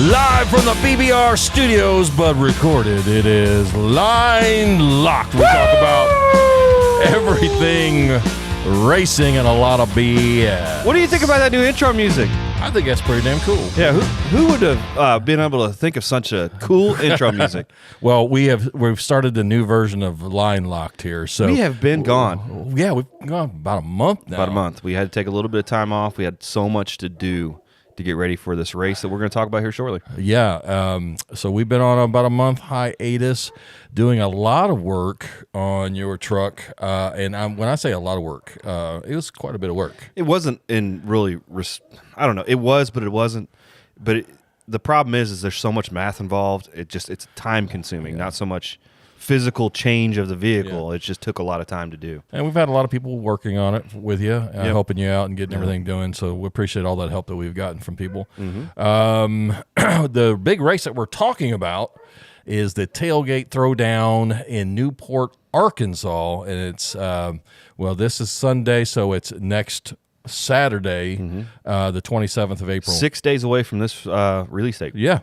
Live from the BBR studios, but recorded. It is Line Locked. We talk about everything racing and a lot of BS. What do you think about that new intro music? I think that's pretty damn cool. Yeah, who would have been able to think of such a cool intro music? Well, we've started the new version of Line Locked here. So We have been gone. Yeah, we've gone about a month now. About a month. We had to take a little bit of time off. We had so much to do to get ready for this race that we're going to talk about here shortly. Yeah, so we've been on about a month hiatus, doing a lot of work on your truck, and when I say a lot of work, it was quite a bit of work. It wasn't in really, I don't know. It was, but it wasn't. But the problem is there's so much math involved. It's time consuming, not so much physical change of the vehicle. Yeah. It just took a lot of time to do. And we've had a lot of people working on it with you, helping you out and getting everything doing. So we appreciate all that help that we've gotten from people. Mm-hmm. The big race that we're talking about is the Tailgate Throwdown in Newport, Arkansas. And it's, this is Sunday, so it's next Saturday, the 27th of April. 6 days away from this release date. Yeah.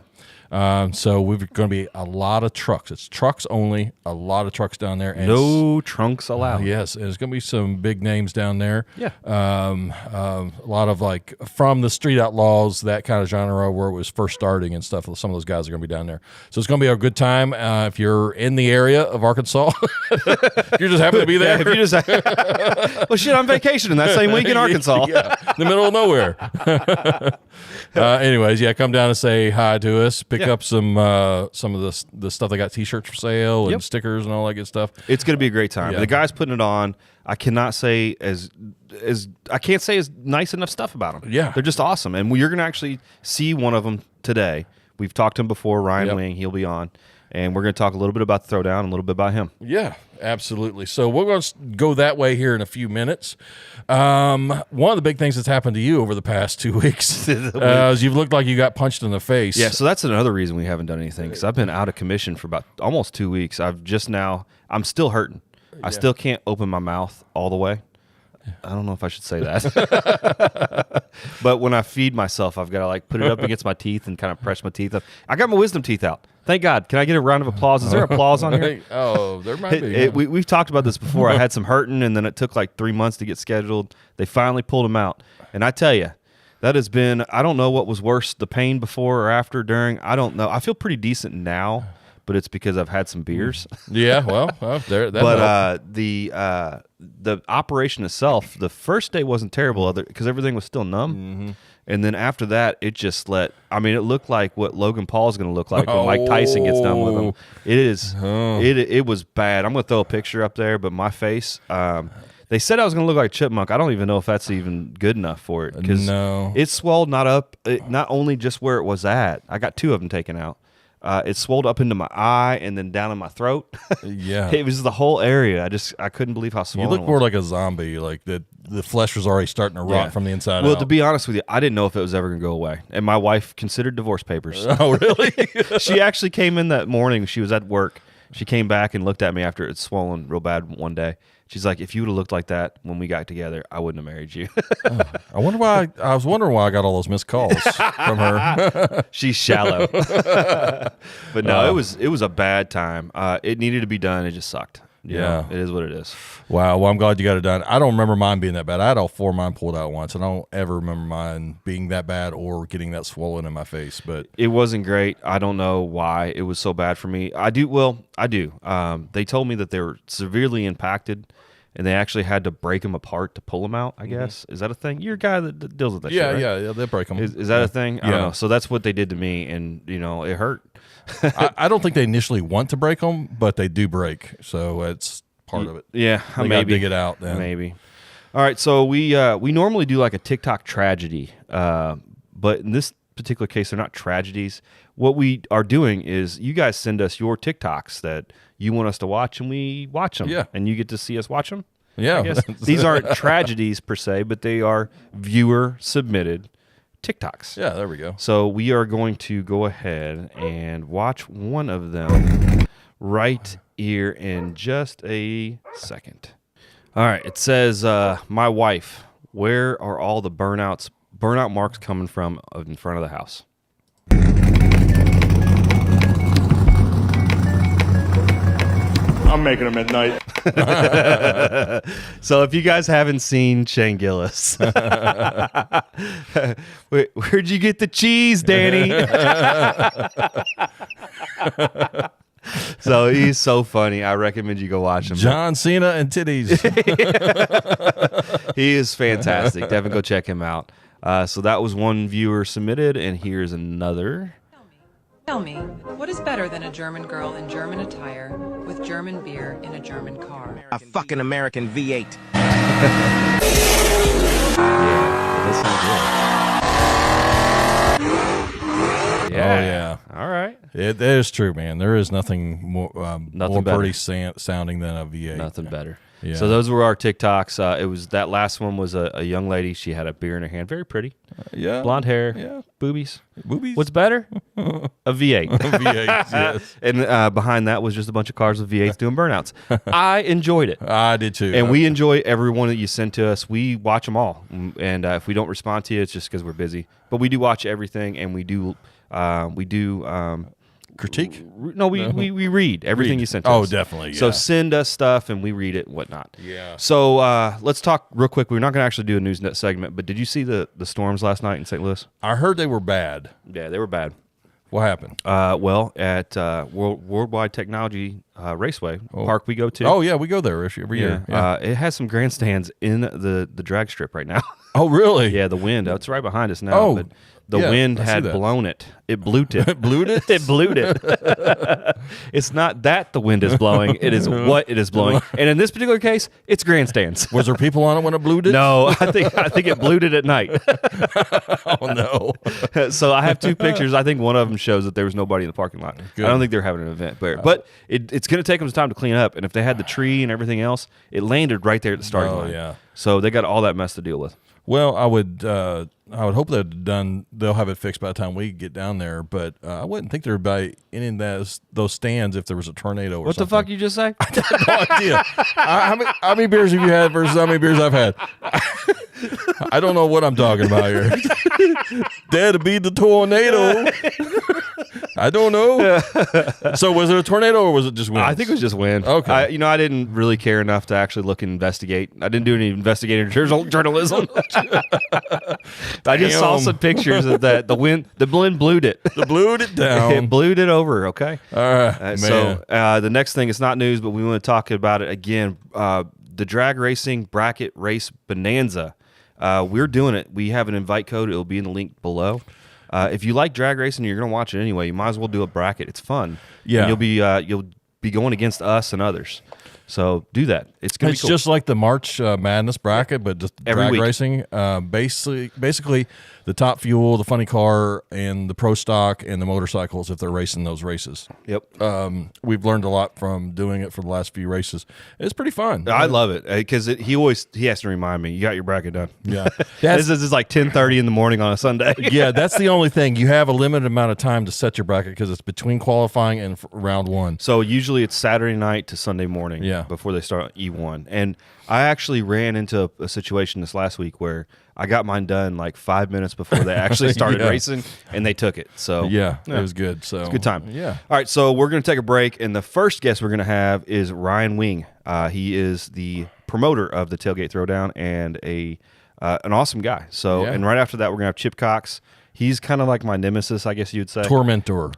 So we're going to be a lot of trucks. It's trucks only, a lot of trucks down there. And no trunks allowed. Yes, and there's going to be some big names down there. Yeah. A lot of like from the Street Outlaws, that kind of genre where it was first starting and stuff. Some of those guys are going to be down there. So it's going to be a good time if you're in the area of Arkansas. You're just happy to be there. Yeah, if you just, well, shit, I'm vacationing that same week in Arkansas. Yeah, in the middle of nowhere. Anyways, come down and say hi to us. Pick up some of the stuff. They got T-shirts for sale and stickers and all that good stuff. It's going to be a great time. The guys putting it on, I cannot say as nice enough stuff about them. Yeah, they're just awesome, and you're going to actually see one of them today. We've talked to him before, Ryan Wing. He'll be on, and we're going to talk a little bit about the Throwdown and a little bit about him. Yeah, absolutely. So we're going to go that way here in a few minutes. One of the big things that's happened to you over the past 2 weeks is you've looked like you got punched in the face. Yeah, so that's another reason we haven't done anything, because I've been out of commission for about almost 2 weeks. I'm still hurting. I still can't open my mouth all the way. I don't know if I should say that. But when I feed myself, I've got to put it up against my teeth and kind of press my teeth up. I got my wisdom teeth out. Thank God. Can I get a round of applause? Is there applause on here? Oh, there might be. We've talked about this before. I had some hurting, and then it took 3 months to get scheduled. They finally pulled them out. And I tell you, that has been, I don't know what was worse, the pain before or after, during. I don't know. I feel pretty decent now, but it's because I've had some beers. Yeah, well there. But the operation itself, the first day wasn't terrible because everything was still numb. Mm-hmm. And then after that, it just it looked like what Logan Paul's going to look like when Mike Tyson gets done with him. It was bad. I'm going to throw a picture up there, but my face, they said I was going to look like a chipmunk. I don't even know if that's even good enough for it. Because it swelled not only just where it was at. I got 2 of them taken out. It swelled up into my eye and then down in my throat. Yeah, it was the whole area. I couldn't believe how swollen. You look more like a zombie. Like the flesh was already starting to rot from the inside out. Well, to be honest with you, I didn't know if it was ever going to go away. And my wife considered divorce papers. Oh, really? She actually came in that morning. She was at work. She came back and looked at me after it swollen real bad one day. She's like, if you would have looked like that when we got together, I wouldn't have married you. I was wondering why I got all those missed calls from her. She's shallow. But no, it was a bad time. It needed to be done. It just sucked. Yeah, it is what it is. Wow. Well, I'm glad you got it done. I don't remember mine being that bad. I had all 4 of mine pulled out once, and I don't ever remember mine being that bad or getting that swollen in my face. But it wasn't great. I don't know why it was so bad for me. I do. They told me that they were severely impacted, and they actually had to break them apart to pull them out, I guess. Is that a thing? You're a guy that deals with that shit, right? Yeah, they break them. Is that a thing? I don't know. So that's what they did to me, and, it hurt. I don't think they initially want to break them, but they do break. So it's part of it. Yeah, they maybe. Dig it out then. Maybe. All right, so we normally do like a TikTok tragedy, but in this particular case, they're not tragedies. What we are doing is you guys send us your TikToks that you want us to watch, and we watch them. Yeah. And you get to see us watch them. Yeah. I guess. These aren't tragedies per se, but they are viewer-submitted TikToks. Yeah, there we go. So we are going to go ahead and watch one of them right here in just a second. All right, it says, my wife, where are all the burnout marks coming from in front of the house? I'm making them at night. So if you guys haven't seen Shane Gillis, where'd you get the cheese, Danny? So he's so funny. I recommend you go watch him. John Cena and titties. He is fantastic. Definitely go check him out. So that was one viewer submitted, and here's another. Tell me, what is better than a German girl in German attire with German beer in a German car? A fucking American V8. This sounds good. Yeah. Oh, yeah. All right. It is true, man. There is nothing more more better. pretty sounding than a V8. Nothing better. Yeah. So those were our TikToks. It was that last one was a young lady. She had a beer in her hand. Very pretty. Yeah. Blonde hair. Yeah. Boobies. Boobies. What's better? A V8. V8s, yes. And behind that was just a bunch of cars with V8s doing burnouts. I enjoyed it. I did too. And we enjoy every one that you send to us. We watch them all. And if we don't respond to you, it's just because we're busy. But we do watch everything, and we do critique. No, we read everything you sent to us. Oh, definitely. Yeah. So send us stuff, and we read it and whatnot. Yeah. So let's talk real quick. We're not going to actually do a news net segment, but did you see the storms last night in St. Louis? I heard they were bad. Yeah, they were bad. What happened? Well, at Worldwide Technology Raceway Park we go to. Oh, yeah, we go there every year. Yeah. It has some grandstands in the drag strip right now. Oh, really? Yeah, the wind. It's right behind us now. Oh, but the wind I see had that. blown it. It blew it. It blew it? It blew it. It's not that the wind is blowing. It is what it is blowing. And in this particular case, it's grandstands. Was there people on it when it blew it? No, I think it blew it at night. Oh, no. So I have two pictures. I think one of them shows that there was nobody in the parking lot. Good. I don't think they're having an event, but it's going to take them some time to clean up. And if they had the tree and everything else, it landed right there at the starting line. Yeah. So they got all that mess to deal with. Well, I would hope they'll have it fixed by the time we get down there, but I wouldn't think there'd be any of those stands if there was a tornado or What something. the fuck you just say? No idea. How many beers have you had versus how many beers I've had? I don't know what I'm talking about here. That'd be the tornado. I don't know. So was it a tornado or was it just wind? I think it was just wind. Okay. I didn't really care enough to actually look and investigate. I didn't do any investigative journalism. I just saw some pictures of that. The wind blew it. The blew it down. It blew it over. Okay. All right, man. So the next thing, it's not news, but we want to talk about it again. The drag racing bracket race bonanza. We're doing it. We have an invite code. It'll be in the link below. If you like drag racing, you're going to watch it anyway. You might as well do a bracket. It's fun. Yeah. And you'll be going against us and others. So do that. It's going to be cool. Just like the March Madness bracket, but just Every drag week. racing. Basically, the top fuel, the funny car, and the pro stock and the motorcycles if they're racing those races. Yep. We've learned a lot from doing it for the last few races. It's pretty fun. I love it because he has to remind me, you got your bracket done. Yeah. This is like 10:30 in the morning on a Sunday. Yeah, that's the only thing. You have a limited amount of time to set your bracket because it's between qualifying and round one. So usually it's Saturday night to Sunday morning before they start E1. And I actually ran into a situation this last week where I got mine done like 5 minutes before they actually started racing, and they took it. So yeah, it was good. So it's a good time. Yeah. All right, so we're going to take a break, and the first guest we're going to have is Ryan Wing. He is the promoter of the Tailgate Throwdown and an awesome guy. So, and right after that, we're going to have Chip Cox. He's kind of like my nemesis, I guess you'd say. Tormentor,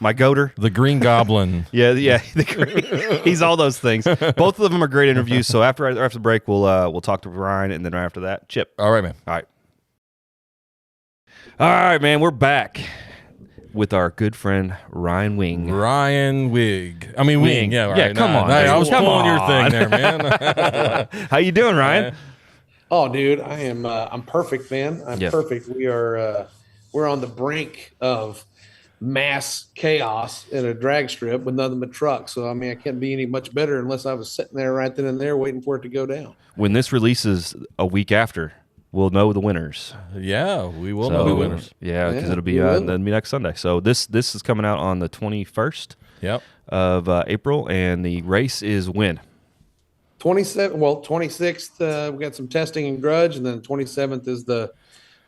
my goater. The Green Goblin. Yeah, he's all those things. Both of them are great interviews. So after the break, we'll talk to Ryan, and then right after that, Chip. All right, man. All right, man. We're back with our good friend Ryan Wing. Ryan Wing. Yeah, right. Yeah, come on. I was Come pulling your on. thing there, man. How you doing, Ryan? Oh, dude, I am. I'm perfect, man. I'm perfect. We're on the brink of mass chaos in a drag strip with nothing but trucks. So I can't be any much better unless I was sitting there right then and there waiting for it to go down. When this releases a week after, we'll know the winners. Yeah, we will know the winners. Yeah, because it'll be next Sunday. So this is coming out on the 21st of April, and the race is when? 26th, we got some testing and grudge, and then 27th is the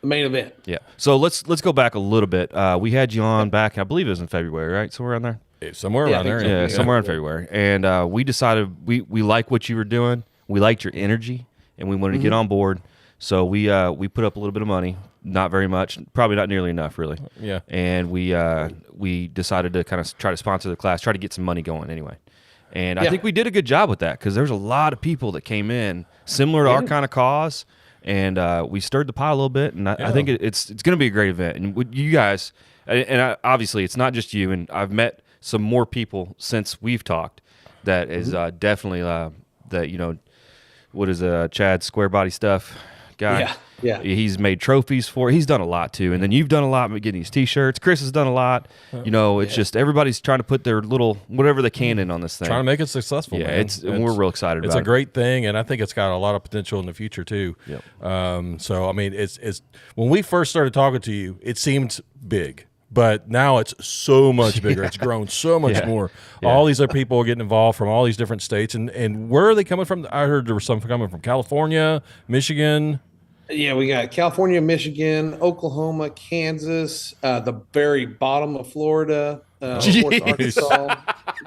main event. Yeah. So let's go back a little bit. We had you on back, I believe it was in February, right? So we're on there. Somewhere around there. Yeah, somewhere in February. And we decided we like what you were doing. We liked your energy, and we wanted to get on board. So we put up a little bit of money, not very much, probably not nearly enough, really. Yeah. And we decided to kind of try to sponsor the class, try to get some money going anyway. And I think we did a good job with that because there's a lot of people that came in similar to our kind of cause, and we stirred the pot a little bit. And I think it's going to be a great event. And with you guys, obviously it's not just you. And I've met some more people since we've talked that is definitely that what is Chad Square Body Stuff guy. Yeah. He's made trophies for it. He's done a lot too. And then you've done a lot with getting these t-shirts. Chris has done a lot. It's just everybody's trying to put their little whatever they can in on this thing. Trying to make it successful. Yeah, man. We're real excited about it. It's a great thing, and I think it's got a lot of potential in the future too. Yep. So I mean, it's when we first started talking to you, it seemed big. But now it's so much bigger. It's grown so much more. Yeah. All these other people are getting involved from all these different states. And where are they coming from? I heard there was some coming from California, Michigan. Yeah, we got California, Michigan, Oklahoma, Kansas, the very bottom of Florida, of course, Arkansas,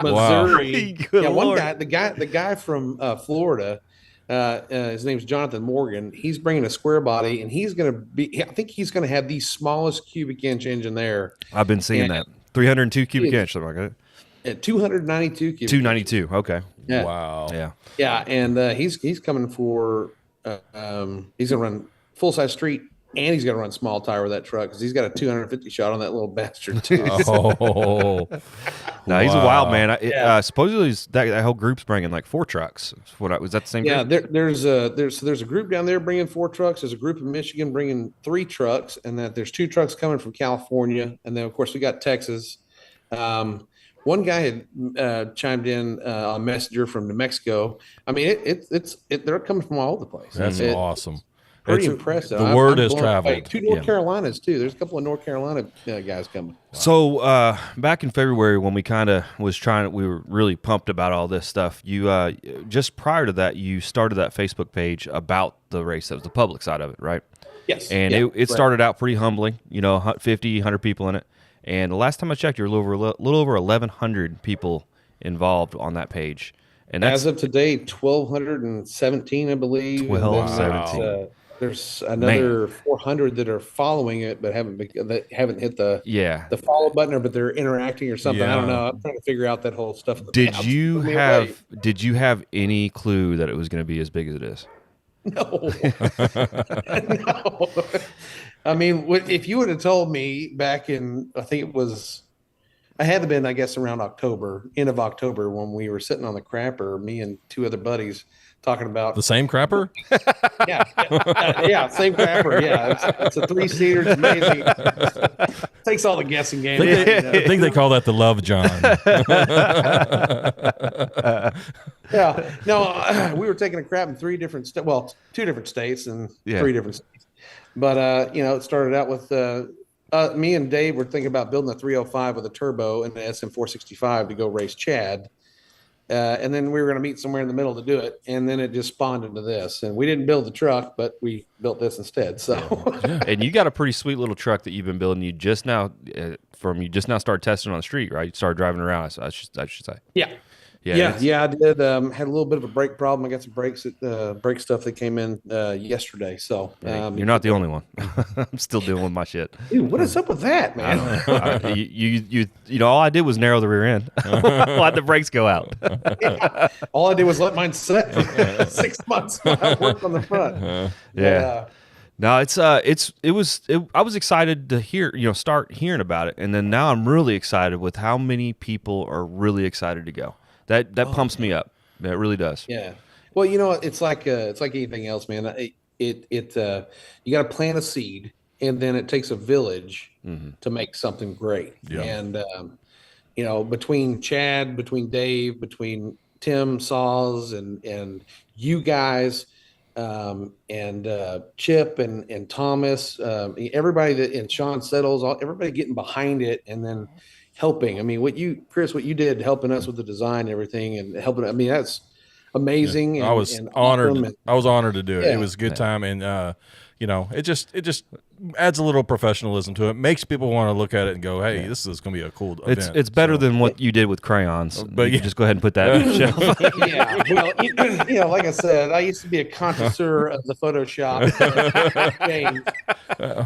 Missouri. Wow. Yeah, one guy, the guy from Florida, his name's Jonathan Morgan. He's bringing a square body, and he's going to be. I think he's going to have the smallest cubic inch engine there. I've been seeing that 302 cubic inch, something like that. At 292 cubic. 292. Okay. Yeah. Wow. Yeah. Yeah, and he's coming for. He's gonna run full size street, and he's gonna run small tire with that truck because he's got a 250 shot on that little bastard too. Oh, no, he's a wild man. Supposedly that whole group's bringing like 4 trucks. Was that the same? Yeah, group? there's a group down there bringing 4 trucks. There's a group in Michigan bringing 3 trucks, and that there's 2 trucks coming from California, and then of course we got Texas. One guy had chimed in on Messenger from New Mexico. I mean, they're coming from all over the place. That's awesome. Pretty impressive. The word has traveled. 2 North Carolinas too. There's a couple of North Carolina guys coming. Wow. So back in February when we kind of we were really pumped about all this stuff. You just prior to that, you started that Facebook page about the race. That was the public side of it, right? Yes. And it started out pretty humbling. 50, 100 people in it. And the last time I checked, you were a little over 1,100 people involved on that page. And as of today, 1,217, I believe. 1,217. There's another 400 that are following it, but haven't hit the follow button, but they're interacting or something. I don't know. I'm trying to figure out that whole stuff. Did you have any clue that it was going to be as big as it is? No. No. I mean, if you would have told me back in, I think I had to been, I guess, around end of October, when we were sitting on the crapper, me and 2 other buddies talking about the same crapper. Yeah, same crapper. Yeah, it's a 3-seater. It's amazing. Takes all the guessing game. I think they call that the Love John. Yeah. No, we were taking a crap in 2 different states and 3 different states. But it started out with me and Dave were thinking about building a 305 with a turbo and an SM465 to go race Chad. And then we were going to meet somewhere in the middle to do it. And then it just spawned into this. And we didn't build the truck, but we built this instead. So, And you got a pretty sweet little truck that you've been building. You just now started testing on the street, right? You started driving around, I should say. Yeah. I did. Had a little bit of a brake problem. I got some brake stuff that came in yesterday. So you're not the only one. I'm still dealing with my shit. Dude, what is up with that, man? All I did was narrow the rear end. Let the brakes go out. Yeah. All I did was let mine set for 6 months while I worked on the front. No, I was excited to start hearing about it, and then now I'm really excited with how many people are really excited to go. That pumps me up. It really does. Yeah. Well, it's like anything else, man. You got to plant a seed, and then it takes a village to make something great. Yeah. And between Chad, between Dave, between Tim Saws, and you guys, and Chip and Thomas, everybody and Sean Settles, everybody getting behind it, and then helping. I mean, Chris, what you did helping us with the design and everything, and helping. I mean, that's amazing. Yeah. I was honored. I was honored to do it. Yeah. It was a good time, and it just adds a little professionalism to it. Makes people want to look at it and go, "Hey, this is going to be a cool event." It's better than what you did with crayons. But you just go ahead and put that on the shelf. Yeah, well, like I said, I used to be a connoisseur of the Photoshop game,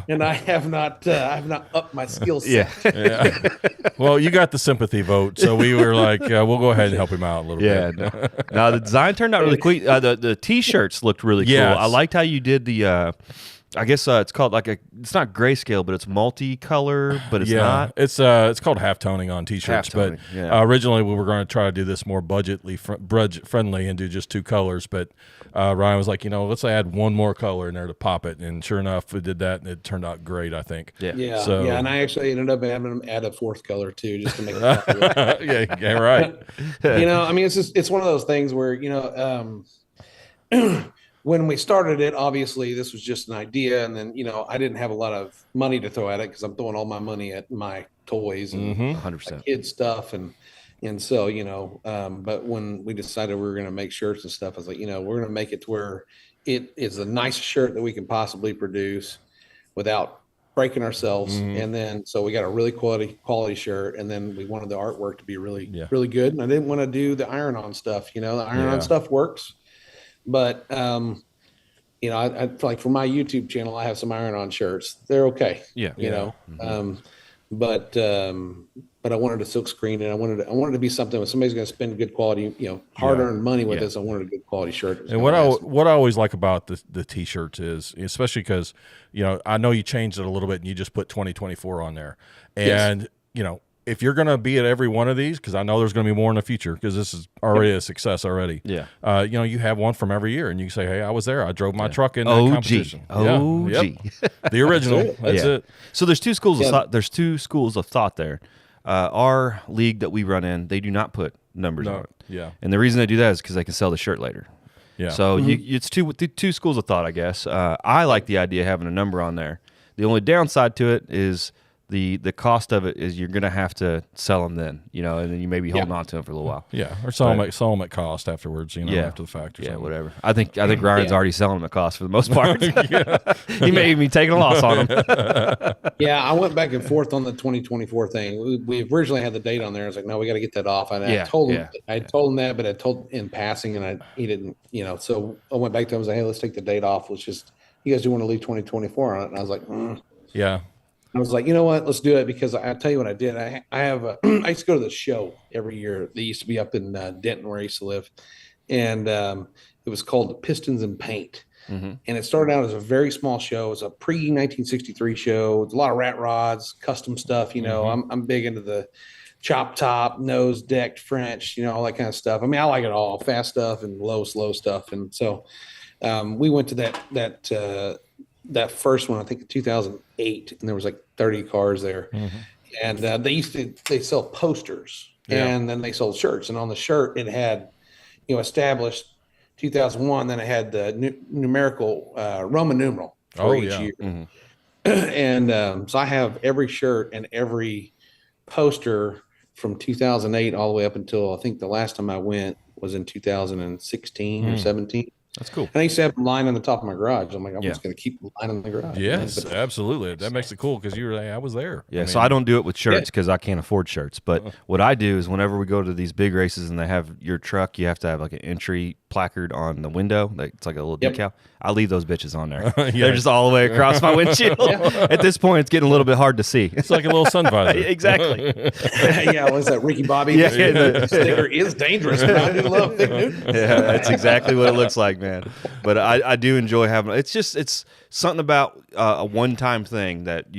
and I have not upped my skill set. Yeah. Well, you got the sympathy vote, so we were like, we'll go ahead and help him out a little bit. No, the design turned out really cool. The T-shirts looked really cool. I liked how you did the. I guess it's called it's not grayscale, but it's multicolor, but it's not. It's called halftoning on T-shirts. Halftoning, but originally we were going to try to do this more budget friendly and do just 2 colors. But Ryan was like, let's add one more color in there to pop it. And sure enough, we did that, and it turned out great, I think. Yeah. So, and I actually ended up having to add a 4th color too, just to make it. yeah, right. It's one of those things where when we started it, obviously this was just an idea, and then I didn't have a lot of money to throw at it because I'm throwing all my money at my toys and 100% kid stuff, and so but when we decided we were going to make shirts and stuff, I was like, we're going to make it to where it is the nicest shirt that we can possibly produce without breaking ourselves, and then so we got a really quality shirt, and then we wanted the artwork to be really good, and I didn't want to do the iron-on stuff. The iron-on stuff works. But, I like for my YouTube channel, I have some iron-on shirts. They're okay. But I wanted a silk screen, and I wanted to be something when somebody's going to spend good quality, hard-earned money with this. I wanted a good quality shirt. And what I always like about the T-shirts is, especially because, I know you changed it a little bit and you just put 2024 on there. And, if you're going to be at every one of these, because I know there's going to be more in the future, because this is already a success already. Yeah. You have one from every year, and you can say, "Hey, I was there. I drove my truck in that competition." OG. The original. That's it. So there's 2 schools of thought. There's 2 schools of thought there. Our league that we run in, they do not put numbers on it. Yeah. And the reason they do that is because they can sell the shirt later. Yeah. So it's two schools of thought, I guess. I like the idea of having a number on there. The only downside to it is the cost of it is you're going to have to sell them then, and then you may be holding on to them for a little while. Yeah, or sell them at cost afterwards, after the fact. Or something. Whatever. I think Ryan's already selling them at cost for the most part. He may even be taking a loss on them. I went back and forth on the 2024 thing. We originally had the date on there. I was like, no, we got to get that off. And I told him that, but I told in passing, and he didn't, so I went back to him and was like, hey, let's take the date off. You guys do want to leave 2024 on it? And I was like, yeah. I was like, you know what? Let's do it, because I tell you what I did. I used to go to the show every year. They used to be up in Denton, where I used to live, and it was called the Pistons and Paint. And it started out as a very small show. It was a pre-1963 show. It's a lot of rat rods, custom stuff. I'm big into the chop top, nose decked French, all that kind of stuff. I mean, I like it all, fast stuff and slow stuff. And so we went to that first one, I think in 2008, and there was like 30 cars there. And they sell posters, and then they sold shirts. And on the shirt, it had, established 2001, then it had the numerical Roman numeral for each year. And so I have every shirt and every poster from 2008 all the way up until I think the last time I went was in 2016 or 17. That's cool. And I used to have them lying on the top of my garage. I'm like, I'm just going to keep lying in the garage. Yes, absolutely. That makes it cool, because you were like, I was there. Yeah, so I don't do it with shirts because I can't afford shirts. But what I do is whenever we go to these big races and they have your truck, you have to have like an entry placard on the window. It's like a little decal. I leave those bitches on there. They're just all the way across my windshield. At this point, it's getting a little bit hard to see. It's like a little sun visor. Exactly. Was that Ricky Bobby? The sticker is dangerous. But I do love Big Newton. Yeah, that's exactly what it looks like, man. But I do enjoy having it's something about a one-time thing that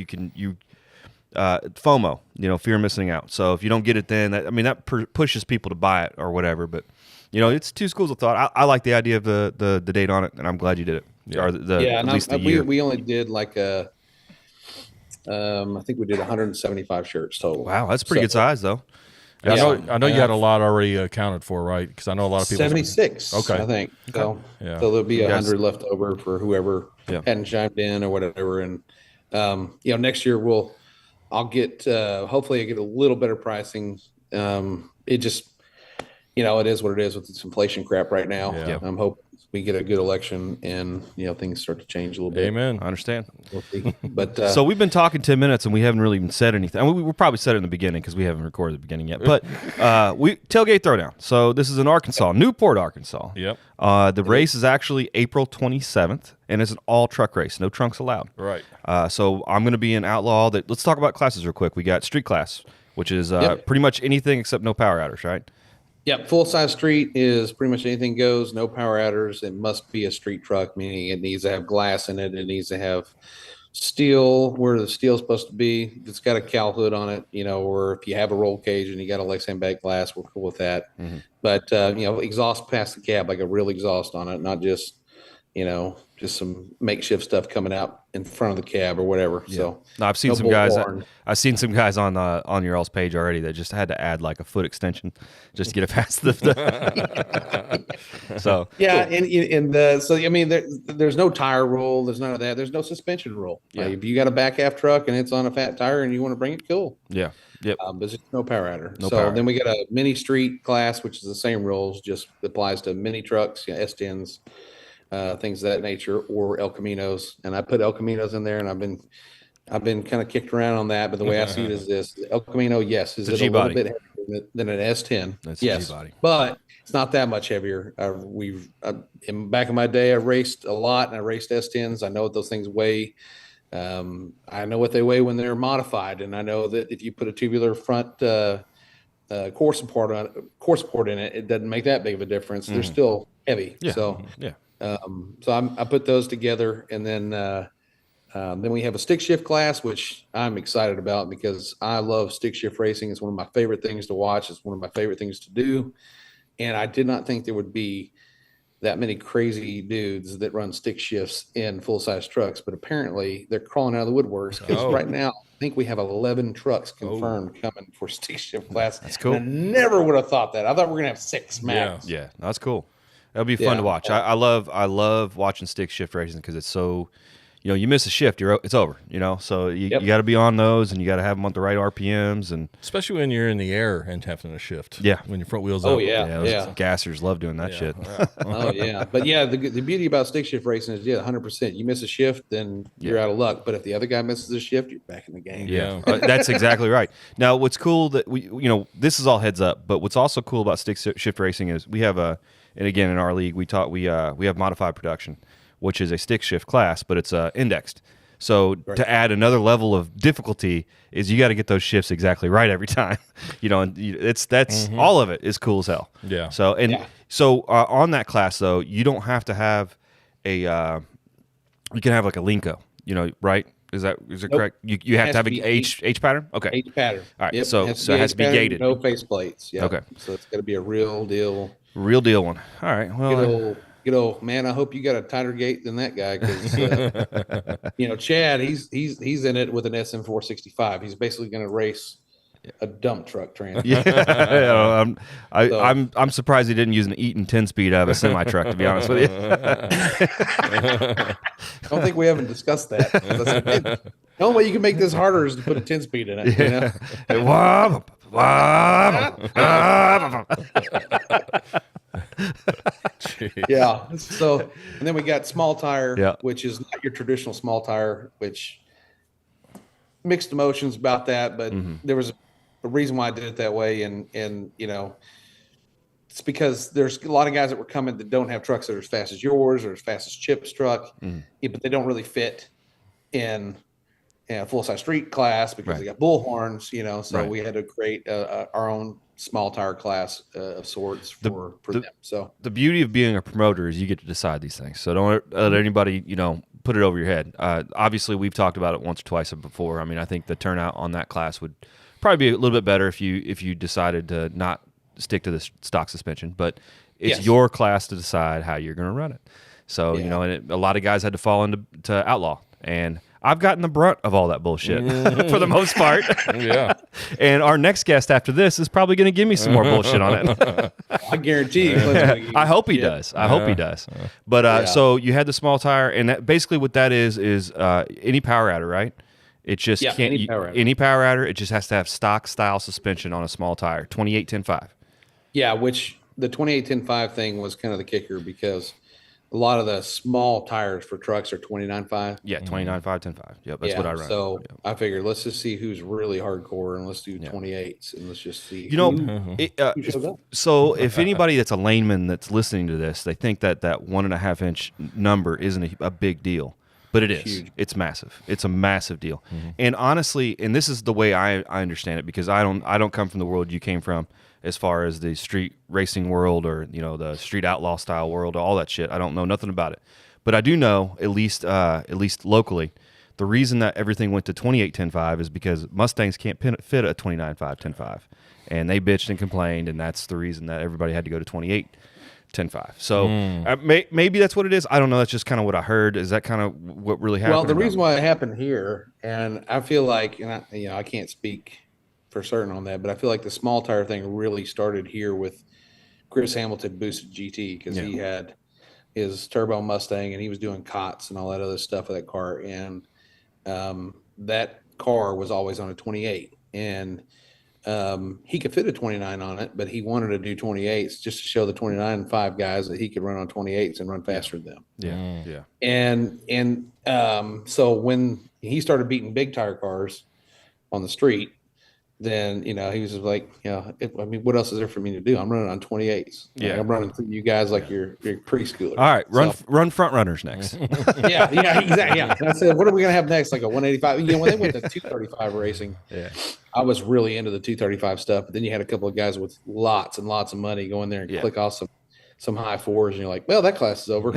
FOMO, fear of missing out. So if you don't get it then, that pushes people to buy it or whatever. But it's 2 schools of thought. I like the idea of the date on it, and I'm glad you did it. Or at least the year. We only did like I think we did 175 shirts total. Wow, that's pretty good size though. I know you had a lot already accounted for, right? Because I know a lot of people. 76. Okay, I think. So, so there'll be 100 left over for whoever hadn't chimed in or whatever. And next year I'll get hopefully I get a little better pricing. It just it is what it is with this inflation crap right now. I'm hoping we get a good election and things start to change a little bit. Amen. I understand. We'll see. But So we've been talking 10 minutes and we haven't really even said anything. I mean, we probably said it in the beginning because we haven't recorded the beginning yet. But we Tailgate Throwdown. So this is in Arkansas, Newport, Arkansas. Yep. The race is actually April 27th, and it's an all truck race, no trunks allowed. Right. So I'm going to be an outlaw. Let's talk about classes real quick. We got street class, which is pretty much anything except no power outers, right? yeah, full size street is pretty much anything goes, no power adders. It must be a street truck, meaning it needs to have glass in it. It needs to have steel where the steel's supposed to be. It's got a cowl hood on it, or if you have a roll cage and you got a Lex handbag glass, we're cool with that. But, exhaust past the cab, like a real exhaust on it, not just, just some makeshift stuff coming out in front of the cab or whatever. Yeah. So no, I've seen some guys. I've seen some guys on your all's page already that just had to add like a foot extension just to get it past the. So yeah, cool. So I mean, there's no tire rule. There's none of that. There's no suspension rule. Yeah. Like if you got a back half truck and it's on a fat tire and you want to bring it, cool. Yeah. Yep. But there's no power adder. No so power. Then we got a mini street class, which is the same rules, just applies to mini trucks, S10s. Things of that nature, or El Caminos, and I put El Caminos in there, and I've been kind of kicked around on that. But the way I see it is this: El Camino, yes, is it a little bit heavier than an S10? That's yes, G-body. But it's not that much heavier. Back in my day, I raced a lot, and I raced S10s. I know what those things weigh. I know what they weigh when they're modified, and I know that if you put a tubular front core support in it, it doesn't make that big of a difference. They're still heavy. Yeah. So yeah. So I put those together, and then we have a stick shift class, which I'm excited about because I love stick shift racing. It's one of my favorite things to watch. It's one of my favorite things to do. And I did not think there would be that many crazy dudes that run stick shifts in full size trucks, but apparently they're crawling out of the woodworks because right now I think we have 11 trucks confirmed coming for stick shift class. That's cool. And I never would have thought that. I thought we were gonna have 6 max. Yeah, that's cool. That'll be fun to watch. I love watching stick shift racing because it's so, you miss a shift, it's over. So you got to be on those, and you got to have them on the right RPMs, and especially when you're in the air and having to shift. Yeah, when your front wheels up. Oh yeah. Gassers love doing that shit. Oh yeah, but yeah, the beauty about stick shift racing is 100%. You miss a shift, then you're out of luck. But if the other guy misses a shift, you're back in the game. Yeah, that's exactly right. Now, what's cool that this is all heads up, but what's also cool about stick shift racing is we have and again, in our league, we have modified production, which is a stick shift class, but it's indexed. So to add another level of difficulty is you got to get those shifts exactly right every time. That's all of it is cool as hell. Yeah. So on that class though, you don't have to have you can have like a Linko, right? Is it correct? You have to have an H pattern? Okay. H pattern. All right. Yep. So it has to be gated. No face plates. Yeah. Okay. So it's got to be a real deal. Real deal one. All right. Well, good old man. I hope you got a tighter gate than that guy because Chad, he's in it with an SM465. He's basically going to race a dump truck trailer. Yeah. I'm surprised he didn't use an Eaton 10-speed out of a semi truck. To be honest with you, I don't think we haven't discussed that. The only way you can make this harder is to put a 10-speed in it. Yeah. So, and then we got small tire, which is not your traditional small tire, which mixed emotions about that, but there was a reason why I did it that way. And it's because there's a lot of guys that were coming that don't have trucks that are as fast as yours or as fast as Chip's truck, but they don't really fit in a full-size street class because they got bull horns, so we had to create our own small tire class of sorts for them. So the beauty of being a promoter is you get to decide these things. So don't let anybody, put it over your head. Obviously, we've talked about it once or twice before. I mean, I think the turnout on that class would probably be a little bit better if you decided to not stick to the stock suspension, but it's your class to decide how you're going to run it. So, and a lot of guys had to fall into Outlaw, and I've gotten the brunt of all that bullshit for the most part. Yeah. And our next guest after this is probably going to give me some more bullshit on it. I guarantee you. I hope he does. I hope he does. But so you had the small tire, and that basically what that is any power adder, right? It just can't any power adder. It just has to have stock style suspension on a small tire, 28-10-5. Yeah, which the 28-10-5 thing was kind of the kicker because a lot of the small tires for trucks are 29.5. Yeah, 29.5, 10.5. Yep, that's what I run. So I figured let's just see who's really hardcore and let's do 28s and let's just see. Who shows up. So if anybody that's a layman that's listening to this, they think that 1.5 inch number isn't a big deal. But it is. Huge. It's massive. It's a massive deal. And honestly, and this is the way I understand it, because I don't come from the world you came from as far as the street racing world or the street outlaw style world, all that shit. I don't know nothing about it. But I do know, at least locally, the reason that everything went to 28.10.5 is because Mustangs can't fit a 29.5 10.5. And they bitched and complained, and that's the reason that everybody had to go to 28.10.5. So maybe that's what it is. I don't know. That's just kind of what I heard. Is that kind of what really happened? Well, the reason why it happened here, and I feel like, and I can't speak for certain on that, but I feel like the small tire thing really started here with Chris Hamilton boosted GT, because he had his turbo Mustang and he was doing cots and all that other stuff with that car, and that car was always on a 28, and he could fit a 29 on it, but he wanted to do 28s just to show the 29.5 guys that he could run on 28s and run faster than them. And so when he started beating big tire cars on the street, then he was just like, what else is there for me to do? I'm running on 28s. Like, I'm running through you guys like you're preschooler. All right, run front runners next. Exactly. Yeah. And I said, what are we gonna have next? Like a 185. When they went to 235 racing, I was really into the 235 stuff. But then you had a couple of guys with lots and lots of money go in there and click off some high fours, and you're like, well, that class is over.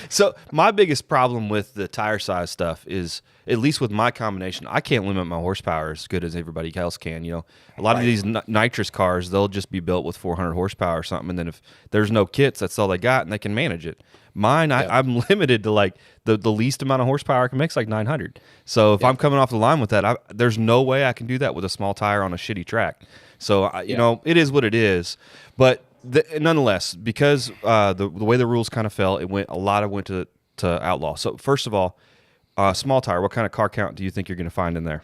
So my biggest problem with the tire size stuff is, at least with my combination, I can't limit my horsepower as good as everybody else can. A lot of these nitrous cars, they'll just be built with 400 horsepower or something, and then if there's no kits, that's all they got, and they can manage it. Mine, I'm limited to like the least amount of horsepower I can make is like 900. So if I'm coming off the line with that, there's no way I can do that with a small tire on a shitty track. So it is what it is, but. Nonetheless, because the way the rules kind of fell, a lot went to Outlaw. So first of all, small tire, what kind of car count do you think you're going to find in there?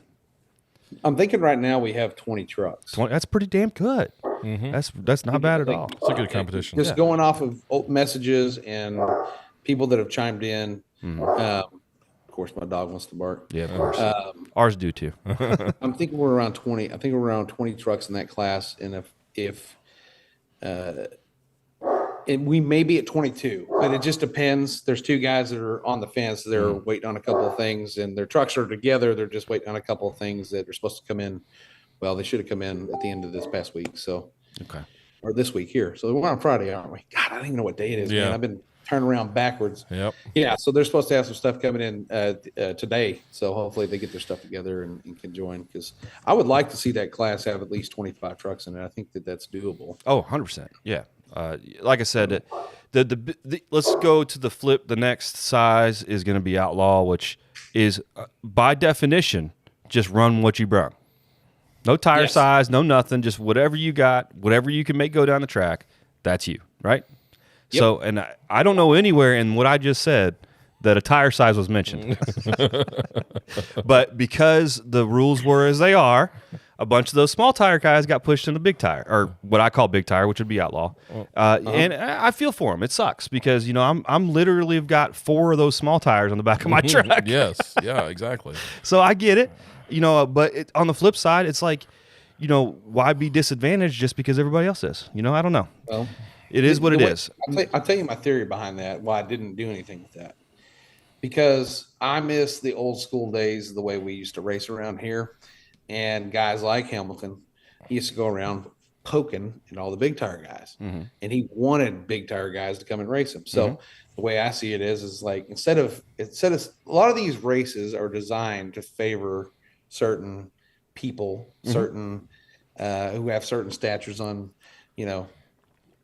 I'm thinking right now we have 20 trucks. 20, that's pretty damn good. That's not bad at all. It's a good competition. Just going off of messages and people that have chimed in. Of course, my dog wants to bark. Yeah, of course. Ours do too. I'm thinking we're around 20. I think we're around 20 trucks in that class, and if we may be at 22, but it just depends. There's two guys that are on the fence. They're waiting on a couple of things, and their trucks are together. They're just waiting on a couple of things that are supposed to come in. Well, they should have come in at the end of this past week. So, or this week here. So we're on Friday, aren't we? God, I don't even know what day it is, man. I've been turning around backwards. Yeah. So they're supposed to have some stuff coming in today. So hopefully they get their stuff together and can join, because I would like to see that class have at least 25 trucks in it. I think that's doable. Oh, 100%. Yeah. Like I said, let's go to the flip. The next size is going to be Outlaw, which is by definition just run what you brought. No tire size, no nothing, just whatever you got, whatever you can make go down the track. That's you, right? Yep. So, and I don't know anywhere in what I just said that a tire size was mentioned. But because the rules were as they are, a bunch of those small tire guys got pushed into big tire, or what I call big tire, which would be Outlaw. And I feel for them. It sucks because, I'm literally have got 4 of those small tires on the back of my truck. Yes. Yeah, exactly. So I get it, but on the flip side, it's like, why be disadvantaged just because everybody else is? I don't know. Well, it is what it is. I'll tell you my theory behind that, why I didn't do anything with that. Because I miss the old school days, the way we used to race around here. And guys like Hamilton, he used to go around poking at all the big tire guys. And he wanted big tire guys to come and race him. So the way I see it is like, instead of a lot of these races are designed to favor certain people, certain who have certain statures on,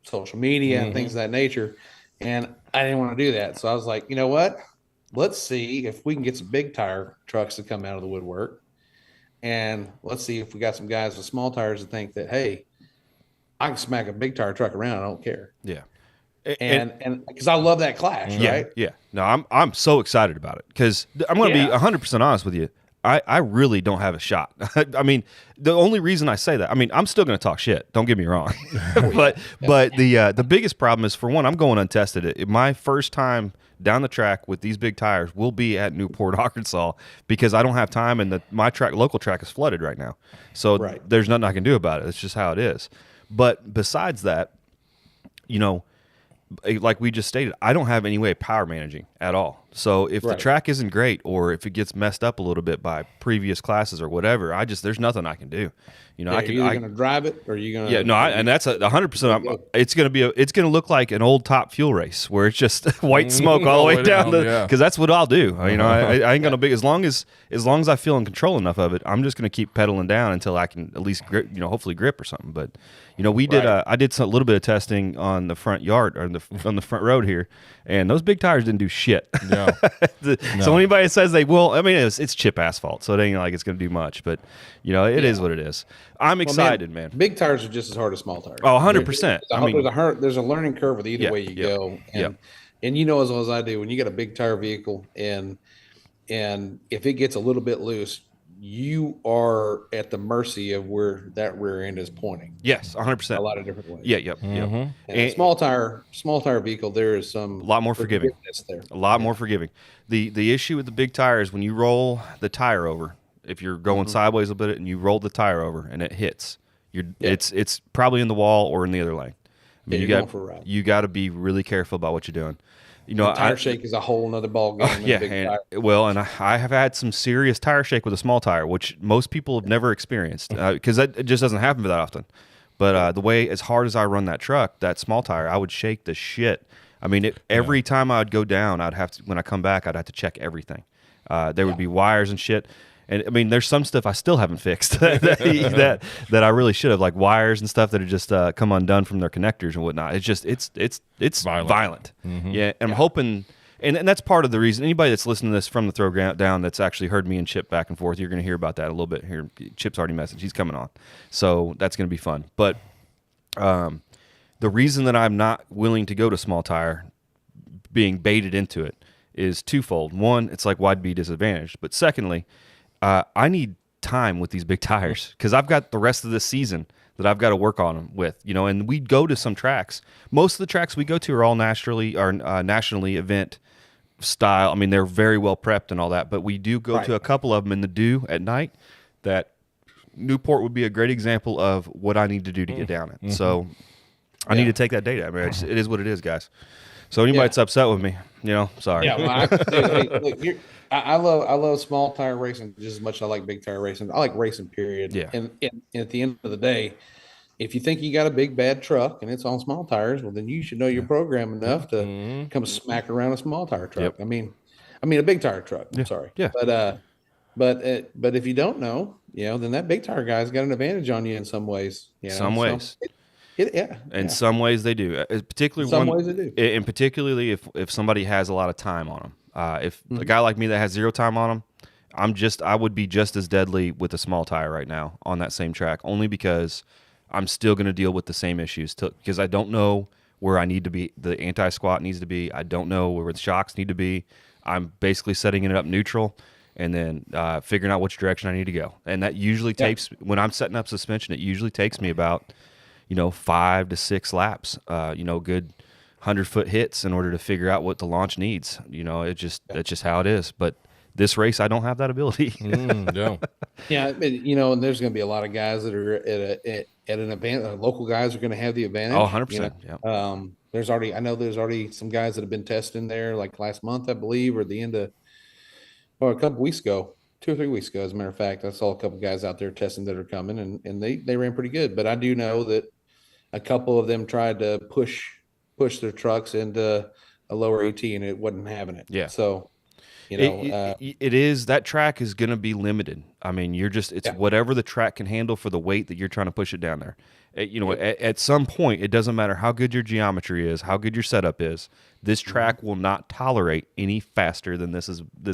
social media and things of that nature. And I didn't want to do that. So I was like, you know what? Let's see if we can get some big tire trucks to come out of the woodwork. And let's see if we got some guys with small tires that think that, hey, I can smack a big tire truck around. I don't care. Yeah. And because I love that clash, right? Yeah. No, I'm so excited about it because I'm going to be 100% honest with you. I really don't have a shot. I mean, the only reason I say that, I mean, I'm still going to talk shit. Don't get me wrong, but the biggest problem is, for one, I'm going untested. My first time down the track with these big tires will be at Newport, Arkansas, because I don't have time, and my local track is flooded right now. So there's nothing I can do about it. It's just how it is. But besides that, you know, like we just stated, I don't have any way of power managing at all. So if the track isn't great, or if it gets messed up a little bit by previous classes or whatever, there's nothing I can do. You know, you're either going to drive it, or you're going to. Yeah, no, and that's 100%. It's going to look like an old top fuel race where it's just white smoke all the way down, because that's what I'll do. You know, I ain't going to be, as long as I feel in control enough of it, I'm just going to keep pedaling down until I can at least grip, you know, hopefully grip or something. But you know, I did a little bit of testing on the front yard, or on the front road here, and those big tires didn't do shit. No. So anybody that says they will, I mean, it's chip asphalt, so it ain't like it's going to do much. But you know, it is what it is. I'm excited, man. Big tires are just as hard as small tires. Oh, 100%. There's a learning curve with either way you go, and you know as well as I do, when you get a big tire vehicle, and if it gets a little bit loose, you are at the mercy of where that rear end is pointing. Yes, 100%. A lot of different ways. Yeah, yep. And a small tire vehicle, there is a lot more forgiving. There. A lot more forgiving. The issue with the big tire is when you roll the tire over, if you're going sideways a bit and you roll the tire over and it hits, it's probably in the wall or in the other lane. I mean, you got to be really careful about what you're doing. You know, tire shake is a whole nother ball game. And I have had some serious tire shake with a small tire, which most people have never experienced, because it just doesn't happen that often. But the way, as hard as I run that truck, that small tire, I would shake the shit. I mean, every time I would go down, I'd have to, when I come back, I'd have to check everything. There would be wires and shit. And I mean, there's some stuff I still haven't fixed that I really should have, like wires and stuff that have just come undone from their connectors and whatnot. It's just it's violent. Yeah, and I'm hoping, and that's part of the reason. Anybody that's listening to this from the Throwdown that's actually heard me and Chip back and forth, you're going to hear about that a little bit here. Chip's already messaged; he's coming on, so that's going to be fun. But the reason that I'm not willing to go to small tire, being baited into it, is twofold. One, it's like, why'd be disadvantaged? But secondly, I need time with these big tires, because I've got the rest of this season that I've got to work on them with, you know. And we go to some tracks. Most of the tracks we go to are all nationally event style. I mean, they're very well prepped and all that, but we do go to a couple of them in the dew at night. That Newport would be a great example of what I need to do to get down it. So I need to take that data. I mean, it is what it is, guys. So anybody that's upset with me, you know, sorry. Yeah, well, I love small tire racing just as much as I like big tire racing. I like racing, period. Yeah. And at the end of the day, if you think you got a big bad truck and it's on small tires, well, then you should know your program enough to come smack around a small tire truck. I mean a big tire truck. I'm sorry. Yeah. But if you don't know, you know, then that big tire guy's got an advantage on you in some ways. You know? Some ways. In some ways they do. And particularly if somebody has a lot of time on them. If a guy like me that has 0 time on him, I would be just as deadly with a small tire right now on that same track, only because I'm still going to deal with the same issues, because I don't know where I need to be, the anti-squat needs to be. I don't know where the shocks need to be. I'm basically setting it up neutral and then figuring out which direction I need to go. And that usually takes, when I'm setting up suspension, it usually takes me about, 5 to 6 laps, good 100-foot hits in order to figure out what the launch needs. That's just how it is. But this race, I don't have that ability. And there's going to be a lot of guys that are at an event. Local guys are going to have the advantage. Oh, 100%. Yeah. There's already some guys that have been testing there, like last month, I believe, or the end of, a couple weeks ago, 2 or 3 weeks ago, as a matter of fact. I saw a couple guys out there testing that are coming, and they ran pretty good. But I do know that a couple of them tried to push their trucks into a lower AT, and it wasn't having it. Yeah. So, it is, that track is going to be limited. I mean, it's whatever the track can handle for the weight that you're trying to push it down there. At some point, it doesn't matter how good your geometry is, how good your setup is. This track will not tolerate any faster than this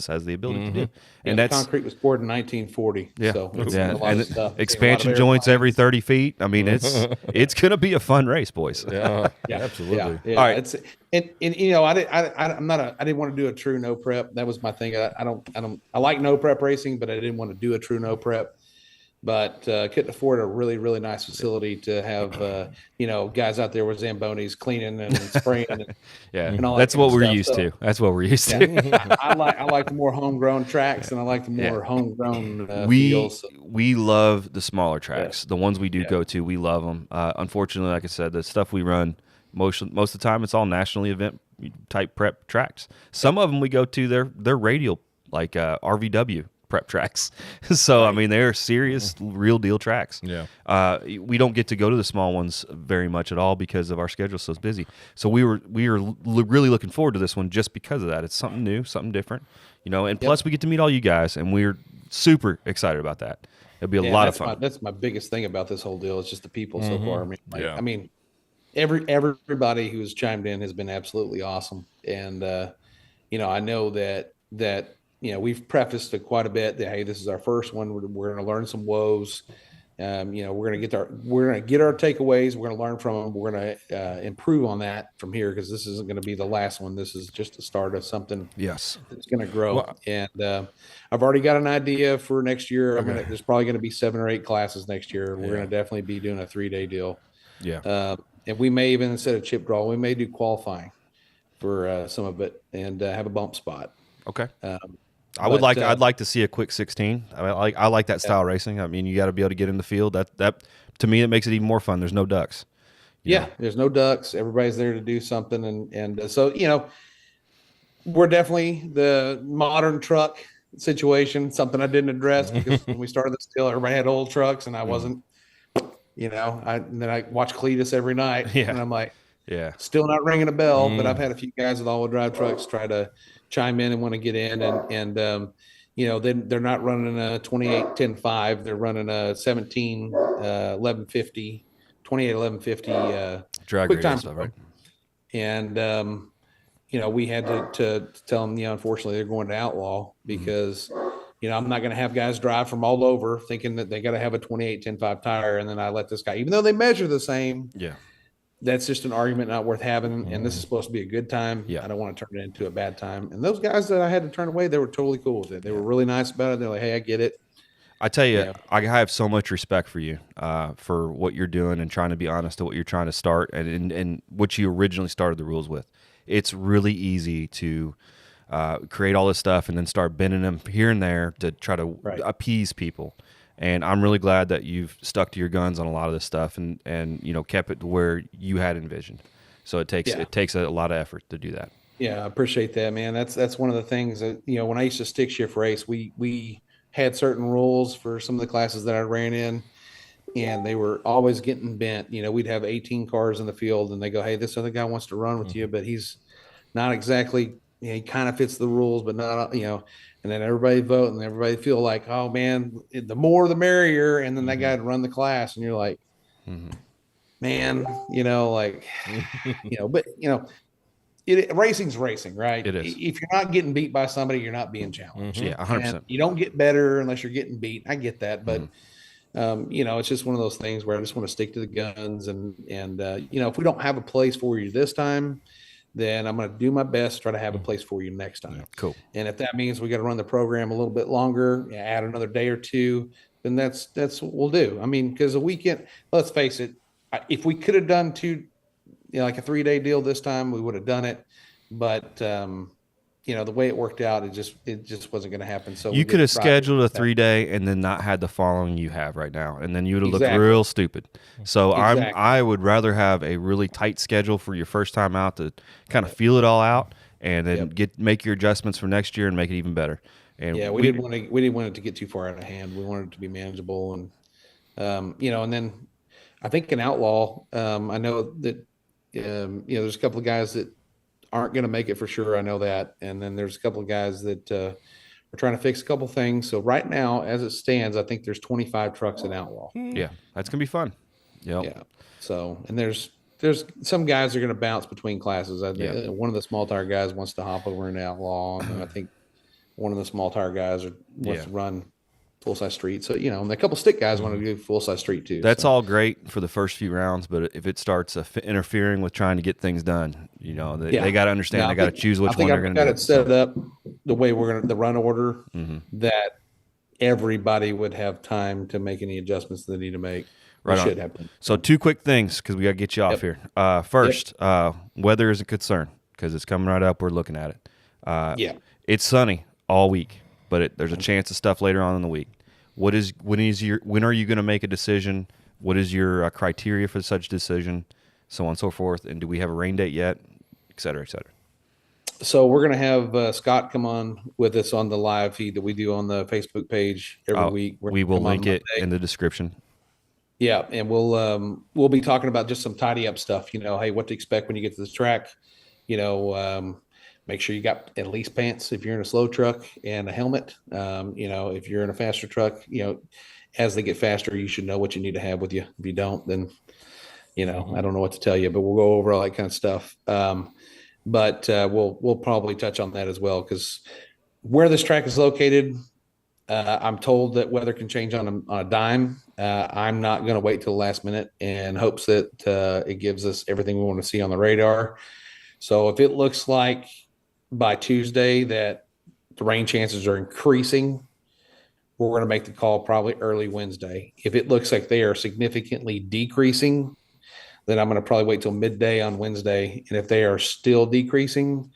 has the ability to do. And that's, concrete was poured in 1940. Yeah. So and expansion joints every 30 feet. I mean, it's going to be a fun race, boys. Yeah, absolutely. Yeah. All right. And you know, I didn't want to do a true no prep. That was my thing. I like no prep racing, but I didn't want to do a true no prep. But couldn't afford a really, really nice facility to have, you know, guys out there with Zambonis cleaning and spraying. And all that's that what kind we're of used stuff. to. That's what we're used to. I like the more homegrown tracks, and I like the more homegrown fields. We love the smaller tracks. The ones we do go to, we love them. Unfortunately, like I said, the stuff we run most of the time, it's all nationally event type prep tracks. Some of them we go to, they're radial, like RVW prep tracks. So I mean, they're serious, real deal tracks. Yeah. We don't get to go to the small ones very much at all because of our schedule so busy. So we were really looking forward to this one just because of that. It's something new, something different, you know. And plus, we get to meet all you guys, and we're super excited about that. It'll be a lot of fun. That's my biggest thing about this whole deal. It's just the people so far. I mean, everybody who's chimed in has been absolutely awesome, and you know, I know that you know, we've prefaced it quite a bit that, hey, this is our first one. We're going to learn some woes. You know, we're going to get our takeaways. We're going to learn from them. We're going to improve on that from here, because this isn't going to be the last one. This is just the start of something. Yes, that's going to grow. Well, and I've already got an idea for next year. There's probably going to be 7 or 8 classes next year. We're going to definitely be doing a 3-day deal. Yeah, and we may even, instead of chip draw, we may do qualifying for some of it and have a bump spot. Okay. I'd like to see a quick 16. I like that style racing. I mean, you got to be able to get in the field. That to me, it makes it even more fun. There's no ducks. Yeah, there's no ducks. Everybody's there to do something, and so, you know, we're definitely the modern truck situation. Something I didn't address because when we started this deal, everybody had old trucks, and I wasn't. You know, and then I watch Cletus every night, and I'm like, still not ringing a bell. But I've had a few guys with all-wheel drive trucks try to chime in and want to get in, and you know, then they're not running a 28-10-5. They're running a 17 1150, 28 1150 drag quick time stuff, right? And you know, we had to tell them, you know, unfortunately they're going to Outlaw because you know, I'm not going to have guys drive from all over thinking that they got to have a 28-10-5 tire, and then I let this guy, even though they measure the same. Yeah. That's just an argument not worth having, and this is supposed to be a good time. I don't want to turn it into a bad time. And those guys that I had to turn away, they were totally cool with it. They were really nice about it. They're like, hey, I get it. I tell you, I have so much respect for you for what you're doing and trying to be honest to what you're trying to start and what you originally started the rules with. It's really easy to create all this stuff and then start bending them here and there to try to appease people. And I'm really glad that you've stuck to your guns on a lot of this stuff and you know, kept it to where you had envisioned. So it takes a lot of effort to do that. Yeah, I appreciate that, man. That's one of the things that, you know, when I used to stick shift race, we had certain rules for some of the classes that I ran in, and they were always getting bent. You know, we'd have 18 cars in the field, and they go, hey, this other guy wants to run with you, but he's not exactly, you know, he kind of fits the rules, but not, you know. And then everybody vote, and everybody feel like, oh man, the more the merrier. And then that guy would run the class, and you're like, man, you know, like, you know, but you know, racing's racing, right? It is. If you're not getting beat by somebody, you're not being challenged. Yeah, 100%. And you don't get better unless you're getting beat. I get that, but you know, it's just one of those things where I just want to stick to the guns, and you know, if we don't have a place for you this time, then I'm going to do my best to try to have a place for you next time. Cool. And if that means we got to run the program a little bit longer, add another day or two, then that's what we'll do. I mean, because a weekend, let's face it, if we could have done 2, you know, like a 3-day deal this time, we would have done it. But you know, the way it worked out, it just wasn't going to happen. So you could have scheduled a 3-day and then not had the following you have right now, and then you would have looked real stupid. So I would rather have a really tight schedule for your first time out to kind of feel it all out, and then make your adjustments for next year and make it even bebetter. And we didn't want it to get too far out of hand. We wanted it to be manageable, and you know, and then I think in Outlaw, I know that you know, there's a couple of guys that aren't going to make it for sure. I know that. And then there's a couple of guys that are trying to fix a couple things. So right now, as it stands, I think there's 25 trucks in Outlaw. Yeah, that's going to be fun. Yep. Yeah. So, and there's some guys are going to bounce between classes. One of the small tire guys wants to hop over into Outlaw, and I think one of the small tire guys wants to run full-size street. So, you know, and a couple stick guys want to do full-size street too. That's all great for the first few rounds, but if it starts interfering with trying to get things done, you know, they got to understand. They got to choose which one they're going to do. I think I've got it set up the way we're going to, the run order, that everybody would have time to make any adjustments they need to make. Right should have. So 2 quick things, because we got to get you off here. First, weather is a concern because it's coming right up. We're looking at it. It's sunny all week, but there's a chance of stuff later on in the week. When are you going to make a decision? What is your criteria for such decision? So on and so forth. And do we have a rain date yet? Et cetera, et cetera. So we're going to have Scott come on with us on the live feed that we do on the Facebook page every week. We will link it in the description. Yeah, and we'll be talking about just some tidy up stuff. You know, hey, what to expect when you get to the track. You know, make sure you got at least pants if you're in a slow truck and a helmet. You know, if you're in a faster truck, you know, as they get faster, you should know what you need to have with you. If you don't, then, you know, I don't know what to tell you, but we'll go over all that kind of stuff. But we'll probably touch on that as well, because where this track is located, I'm told that weather can change on a dime. I'm not going to wait till the last minute in hopes that it gives us everything we want to see on the radar. So if it looks like by Tuesday that the rain chances are increasing, we're going to make the call probably early Wednesday. If it looks like they are significantly decreasing, then I'm going to probably wait till midday on Wednesday. And if they are still decreasing,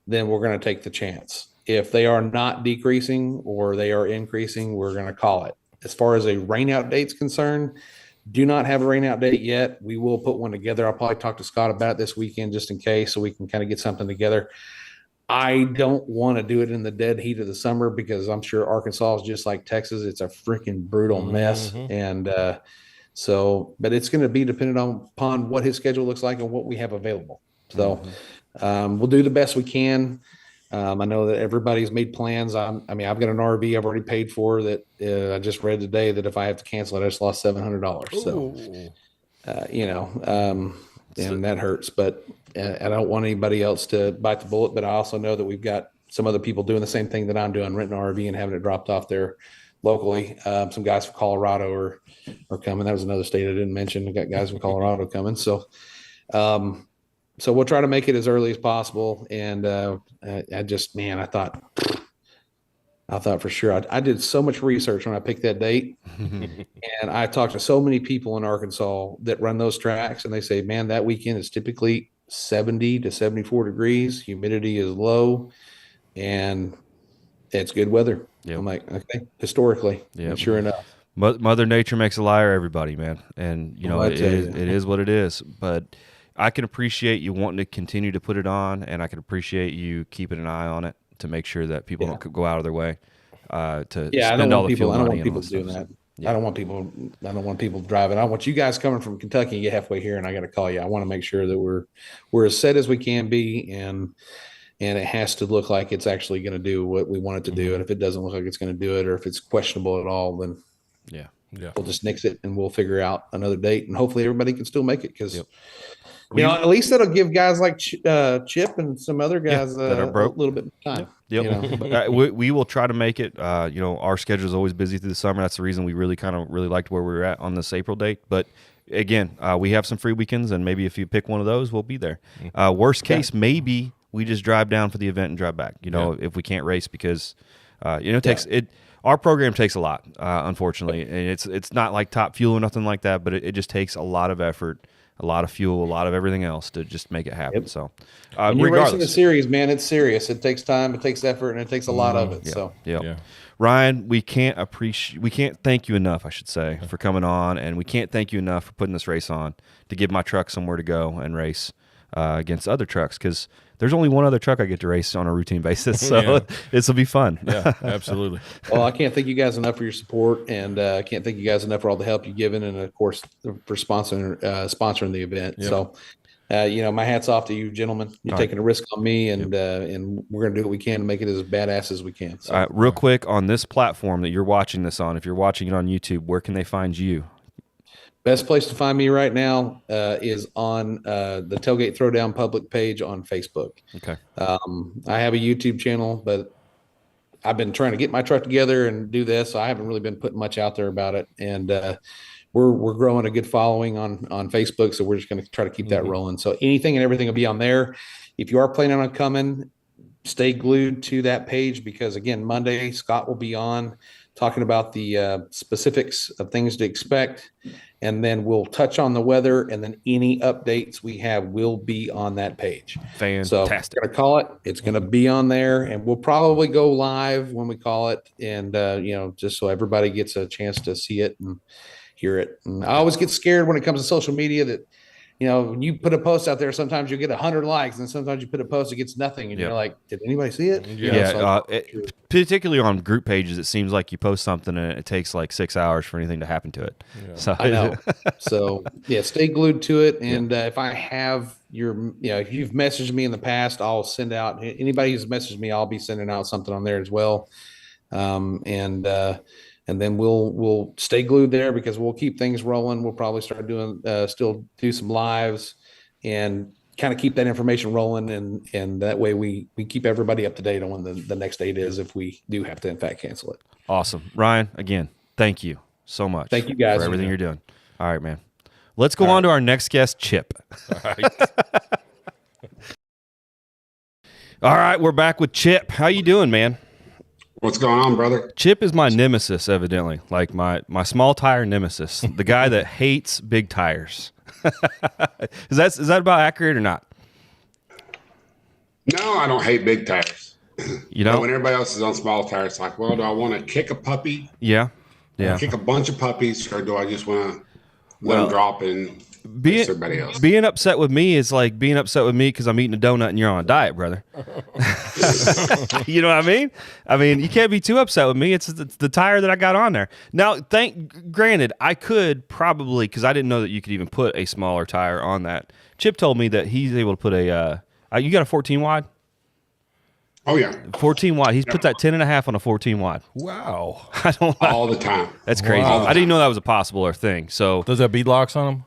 then we're going to take the chance. If they are not decreasing or they are increasing, we're going to call it. As far as a rain out date's concerned, do not have a rain out date yet. We will put one together. I'll probably talk to Scott about it this weekend just in case, so we can kind of get something together. I don't want to do it in the dead heat of the summer, because I'm sure Arkansas is just like Texas. It's a freaking brutal mess. And but it's going to be dependent upon what his schedule looks like and what we have available. So we'll do the best we can. I know that everybody's made plans. I've got an RV I've already paid for that. I just read today that if I have to cancel it, I just lost $700. So, and that hurts, but I don't want anybody else to bite the bullet. But I also know that we've got some other people doing the same thing that I'm doing, renting an RV and having it dropped off there locally. Some guys from Colorado are coming. That was another state I didn't mention. We got guys from Colorado coming. So we'll try to make it as early as possible. And I thought for sure. I did so much research when I picked that date. And I talked to so many people in Arkansas that run those tracks, and they say, man, that weekend is typically 70 to 74 degrees. Humidity is low, and it's good weather. Yep. I'm like, okay, historically. Yep. And sure enough. Mother Nature makes a liar, everybody, man. And, it is what it is. But I can appreciate you wanting to continue to put it on, and I can appreciate you keeping an eye on it to make sure that people don't go out of their way to spend all the fuel money. I don't want people doing that. Yeah. I don't want people driving. I want you guys coming from Kentucky and get halfway here, and I got to call you. I want to make sure that we're as set as we can be, and it has to look like it's actually going to do what we want it to do. And if it doesn't look like it's going to do it, or if it's questionable at all, then we'll just nix it and we'll figure out another date, and hopefully everybody can still make it, because at least that'll give guys like Chip and some other guys a little bit of time. Yep. We will try to make it. Our schedule is always busy through the summer. That's the reason we really liked where we were at on this April date. But again, we have some free weekends, and maybe if you pick one of those, we'll be there. Worst case, maybe we just drive down for the event and drive back. If we can't race, because it takes it. Our program takes a lot, unfortunately, and it's not like top fuel or nothing like that, but it just takes a lot of effort, a lot of fuel, a lot of everything else to just make it happen. Yep. So, you're racing a series, man. It's serious. It takes time, it takes effort, and it takes a lot of it. Ryan, we can't thank you enough, I should say, for coming on, and we can't thank you enough for putting this race on to give my truck somewhere to go and race against other trucks, because there's only one other truck I get to race on a routine basis, so this will be fun. Yeah, absolutely. Well, I can't thank you guys enough for your support, and I can't thank you guys enough for all the help you've given, and of course for sponsoring the event. Yep. So, my hat's off to you, gentlemen. You're taking a risk on me, and we're going to do what we can to make it as badass as we can. So, real quick, on this platform that you're watching this on, if you're watching it on YouTube, where can they find you? Best place to find me right now is on the Tailgate Throwdown public page on Facebook. Okay. I have a YouTube channel, but I've been trying to get my truck together and do this. So I haven't really been putting much out there about it. And we're growing a good following on Facebook. So we're just going to try to keep that rolling. So anything and everything will be on there. If you are planning on coming, stay glued to that page, because again, Monday, Scott will be on talking about the specifics of things to expect. And then we'll touch on the weather, and then any updates we have will be on that page. Fantastic. So we're going to call it. It's going to be on there, and we'll probably go live when we call it. And, just so everybody gets a chance to see it and hear it. And I always get scared when it comes to social media that, when you put a post out there, sometimes you get 100 likes, and sometimes you put a post, it gets nothing. And you're like, did anybody see it? Particularly on group pages, it seems like you post something and it takes like 6 hours for anything to happen to it. Yeah. So I know. So stay glued to it. And if I have if you've messaged me in the past, I'll send out anybody who's messaged me, I'll be sending out something on there as well. And then we'll stay glued there, because we'll keep things rolling. We'll probably start doing, still do some lives and kind of keep that information rolling. And that way we keep everybody up to date on when the next date is, if we do have to in fact cancel it. Awesome. Ryan, again, thank you so much. Thank you guys for everything you're doing. All right, man. Let's go on to our next guest, Chip. All right. All right, we're back with Chip. How you doing, man? What's going on, brother? Chip is my nemesis, evidently, like my small tire nemesis, the guy that hates big tires. Is that about accurate or not? No, I don't hate big tires. But when everybody else is on small tires, it's like, well, do I want to kick a puppy? Yeah. Kick a bunch of puppies, or do I just want to let them drop and everybody else? Being upset with me is like being upset with me because I'm eating a donut and you're on a diet, brother. You know what I mean? I mean, you can't be too upset with me. It's the tire that I got on there. Now, granted, I could probably, because I didn't know that you could even put a smaller tire on that. Chip told me that he's able to put you got a 14 wide? Oh, yeah. 14 wide. He's put that 10.5 on a 14 wide. Wow. I don't all the time. That's crazy. Wow. I didn't know that was a possible thing. So does that bead locks on them?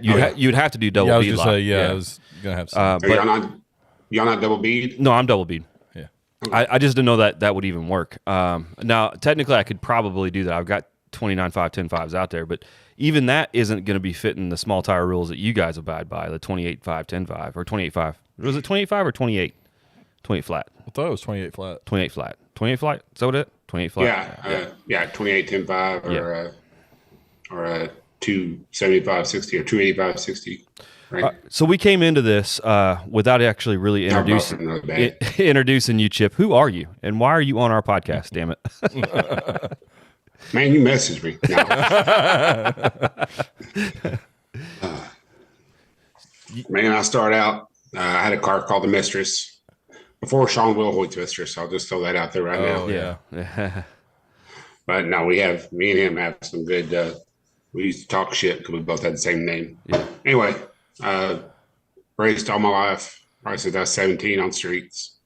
You'd have to do double bead lock. I was gonna have to say. Y'all not double bead? No, I'm double bead. Yeah. I just didn't know that would even work. Now, technically, I could probably do that. I've got 29.5, 10.5s out there, but even that isn't going to be fitting the small tire rules that you guys abide by, the 28.5, 10.5, or 28.5. Was it 28.5 or 28? 28 flat. I thought it was 28 flat. 28 flat. 28 flat? Is that what it is? 28 flat? Yeah, 28, 10.5 or a 275/60 or 285/60. Right. So we came into this without actually really introducing you, Chip. Who are you, and why are you on our podcast? Damn it! Man, you messaged me. Man, I started out. I had a car called the Mistress before Sean Wilhoit's Mistress. I'll just throw that out there right now. Yeah. But no, me and him have some good. We used to talk shit because we both had the same name. Yeah. Anyway, raced all my life, probably since I was 17 on streets.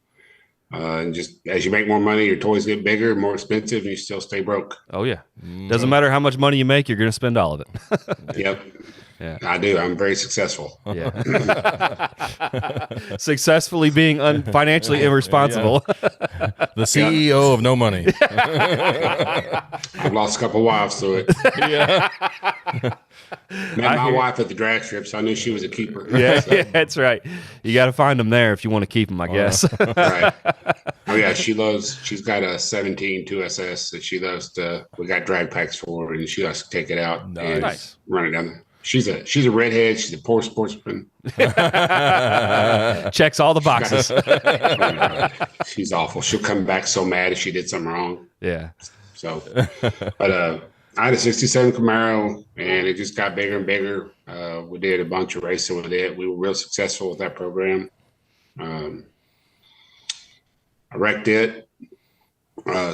And just as you make more money, your toys get bigger, more expensive, and you still stay broke. Oh, yeah. Doesn't matter how much money you make, you're going to spend all of it. Yep. Yeah. I do. I'm very successful. Yeah. Successfully being financially irresponsible. The CEO of no money. I've lost a couple wives to it. Yeah. Met my wife at the drag strip, so I knew she was a keeper. Yeah, that's right. You got to find them there if you want to keep them, I guess. Right. Oh, yeah. She's got a 17 2SS that she loves we got drag packs for her, and she loves to take it out and run it down there. She's a redhead. She's a poor sportsman. Checks all the boxes. She's awful. She'll come back so mad if she did something wrong. Yeah. So, but I had a 67 Camaro, and it just got bigger and bigger. We did a bunch of racing with it. We were real successful with that program. I wrecked it.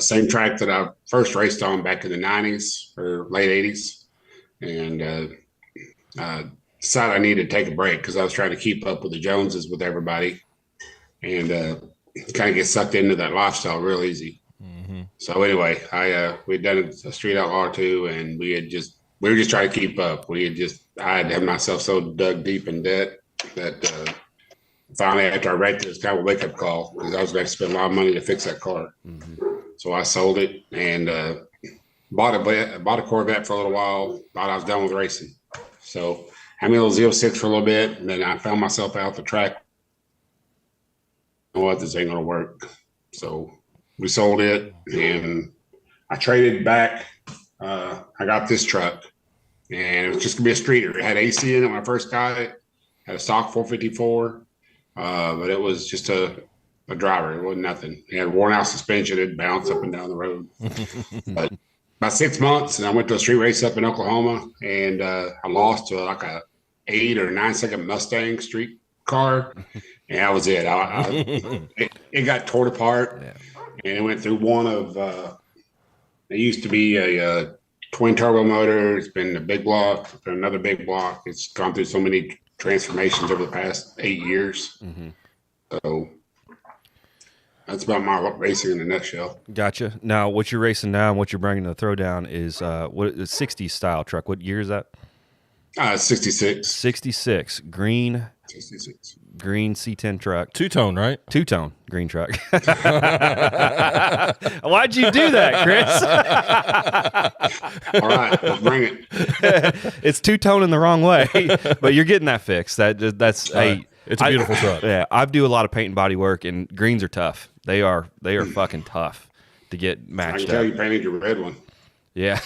Same track that I first raced on back in the 90s or late 80s. And decided I needed to take a break because I was trying to keep up with the Joneses with everybody, and kind of get sucked into that lifestyle real easy. Mm-hmm. So anyway, we'd done a Street Outlaw 2, and we were just trying to keep up. I had had myself so dug deep in debt that finally, after I wrecked it, it was kind of a wake-up call because I was going to spend a lot of money to fix that car. So I sold it and bought a Corvette for a little while. Thought I was done with racing. So I had me a little Z06 for a little bit, and then I found myself out the track. You know what? This ain't going to work. So we sold it, and I traded back. I got this truck, and it was just going to be a streeter. It had AC in it when I first got it. Had a stock 454, but it was just a driver. It wasn't nothing. It had worn out suspension. It bounced up and down the road. But about 6 months, and I went to a street race up in Oklahoma, and I lost to like a 8 or 9 second Mustang street car, and that was it. It got torn apart, and it went through one of. It used to be a twin turbo motor. It's been a big block, another big block. It's gone through so many transformations over the past 8 years. So that's about my racing in a nutshell. Gotcha. Now, what you're racing now and what you're bringing to the Throwdown is what a 60s style truck. What year is that? 66. 66 green. 66. Green C10 truck. Two-tone, right? Two-tone green truck. Why'd you do that, Chris? All right, let's bring it. It's two-tone in the wrong way, but you're getting that fixed. That's it's a beautiful truck. Yeah, I do a lot of paint and body work, and greens are tough. They are fucking tough to get matched I can up. tell you painted your red one. Yeah.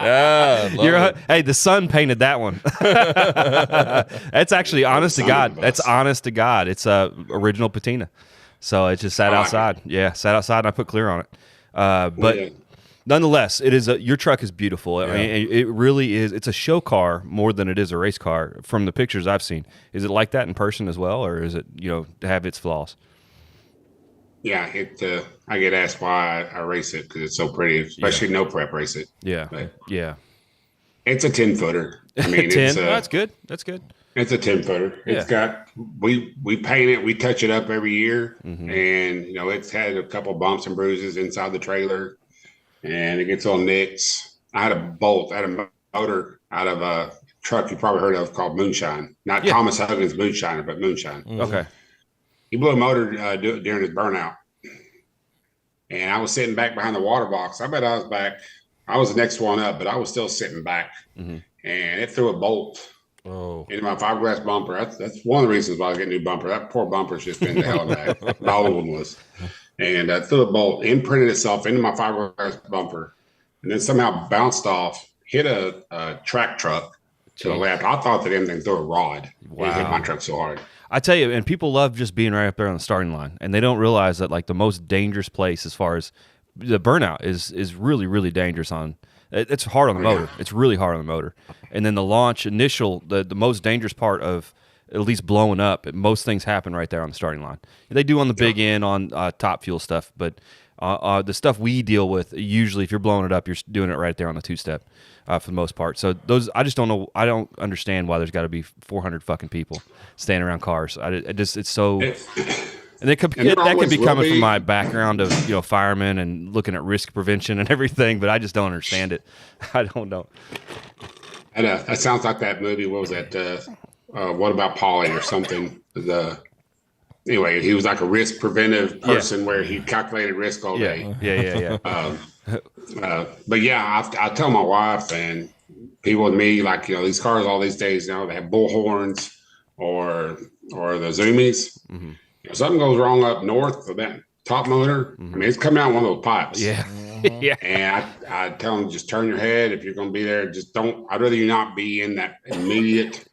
Yeah, hey, the sun painted that one. That's actually honest to God. That's honest to God. It's original patina. So it just sat outside. Yeah, sat outside and I put clear on it. But nonetheless, it is your truck is beautiful. I mean, it really is. It's a show car more than it is a race car from the pictures I've seen. Is it like that in person as well, or is it, have its flaws? Yeah, I get asked why I race it because it's so pretty, especially no prep race it. Yeah, but yeah. It's a 10-footer. I mean, 10. That's good. That's good. It's a 10-footer. It's got we paint it, we touch it up every year, and it's had a couple bumps and bruises inside the trailer, and it gets all nicks. I had a motor out of a truck you probably heard of called Moonshine, not Thomas Huggins Moonshiner, but Moonshine. Okay. He blew a motor during his burnout. And I was sitting back behind the water box. I bet I was back. I was the next one up, but I was still sitting back. And it threw a bolt into my fiberglass bumper. That's one of the reasons why I get a new bumper. That poor bumper's just been the hell of that. The old one was. And I threw a bolt, imprinted itself into my fiberglass bumper, and then somehow bounced off, hit a track truck to the left. I thought that everything threw a rod. Wow. It hit my truck so hard. I tell you, and people love just being right up there on the starting line, and they don't realize that like the most dangerous place as far as the burnout is really, really dangerous on. It's hard on the motor. It's really hard on the motor, and then the launch the most dangerous part of at least blowing up. Most things happen right there on the starting line. They do on the big end on top fuel stuff, but the stuff we deal with usually, if you're blowing it up, you're doing it right there on the two-step. For the most part. So those, I just don't know. I don't understand why there's got to be 400 fucking people standing around cars. It's so, and that could be coming from my background of firemen and looking at risk prevention and everything. But I just don't understand it. I don't know. And that sounds like that movie. What was that? What About Polly or something? Anyway, he was like a risk preventive person where he calculated risk all day. Yeah. But yeah, I tell my wife and people with me, like, these cars all these days, they have bullhorns or the zoomies. If something goes wrong up north of that top motor, I mean, it's coming out one of those pipes. Yeah. And I tell them, just turn your head. If you're going to be there, just don't. I'd rather you not be in that immediate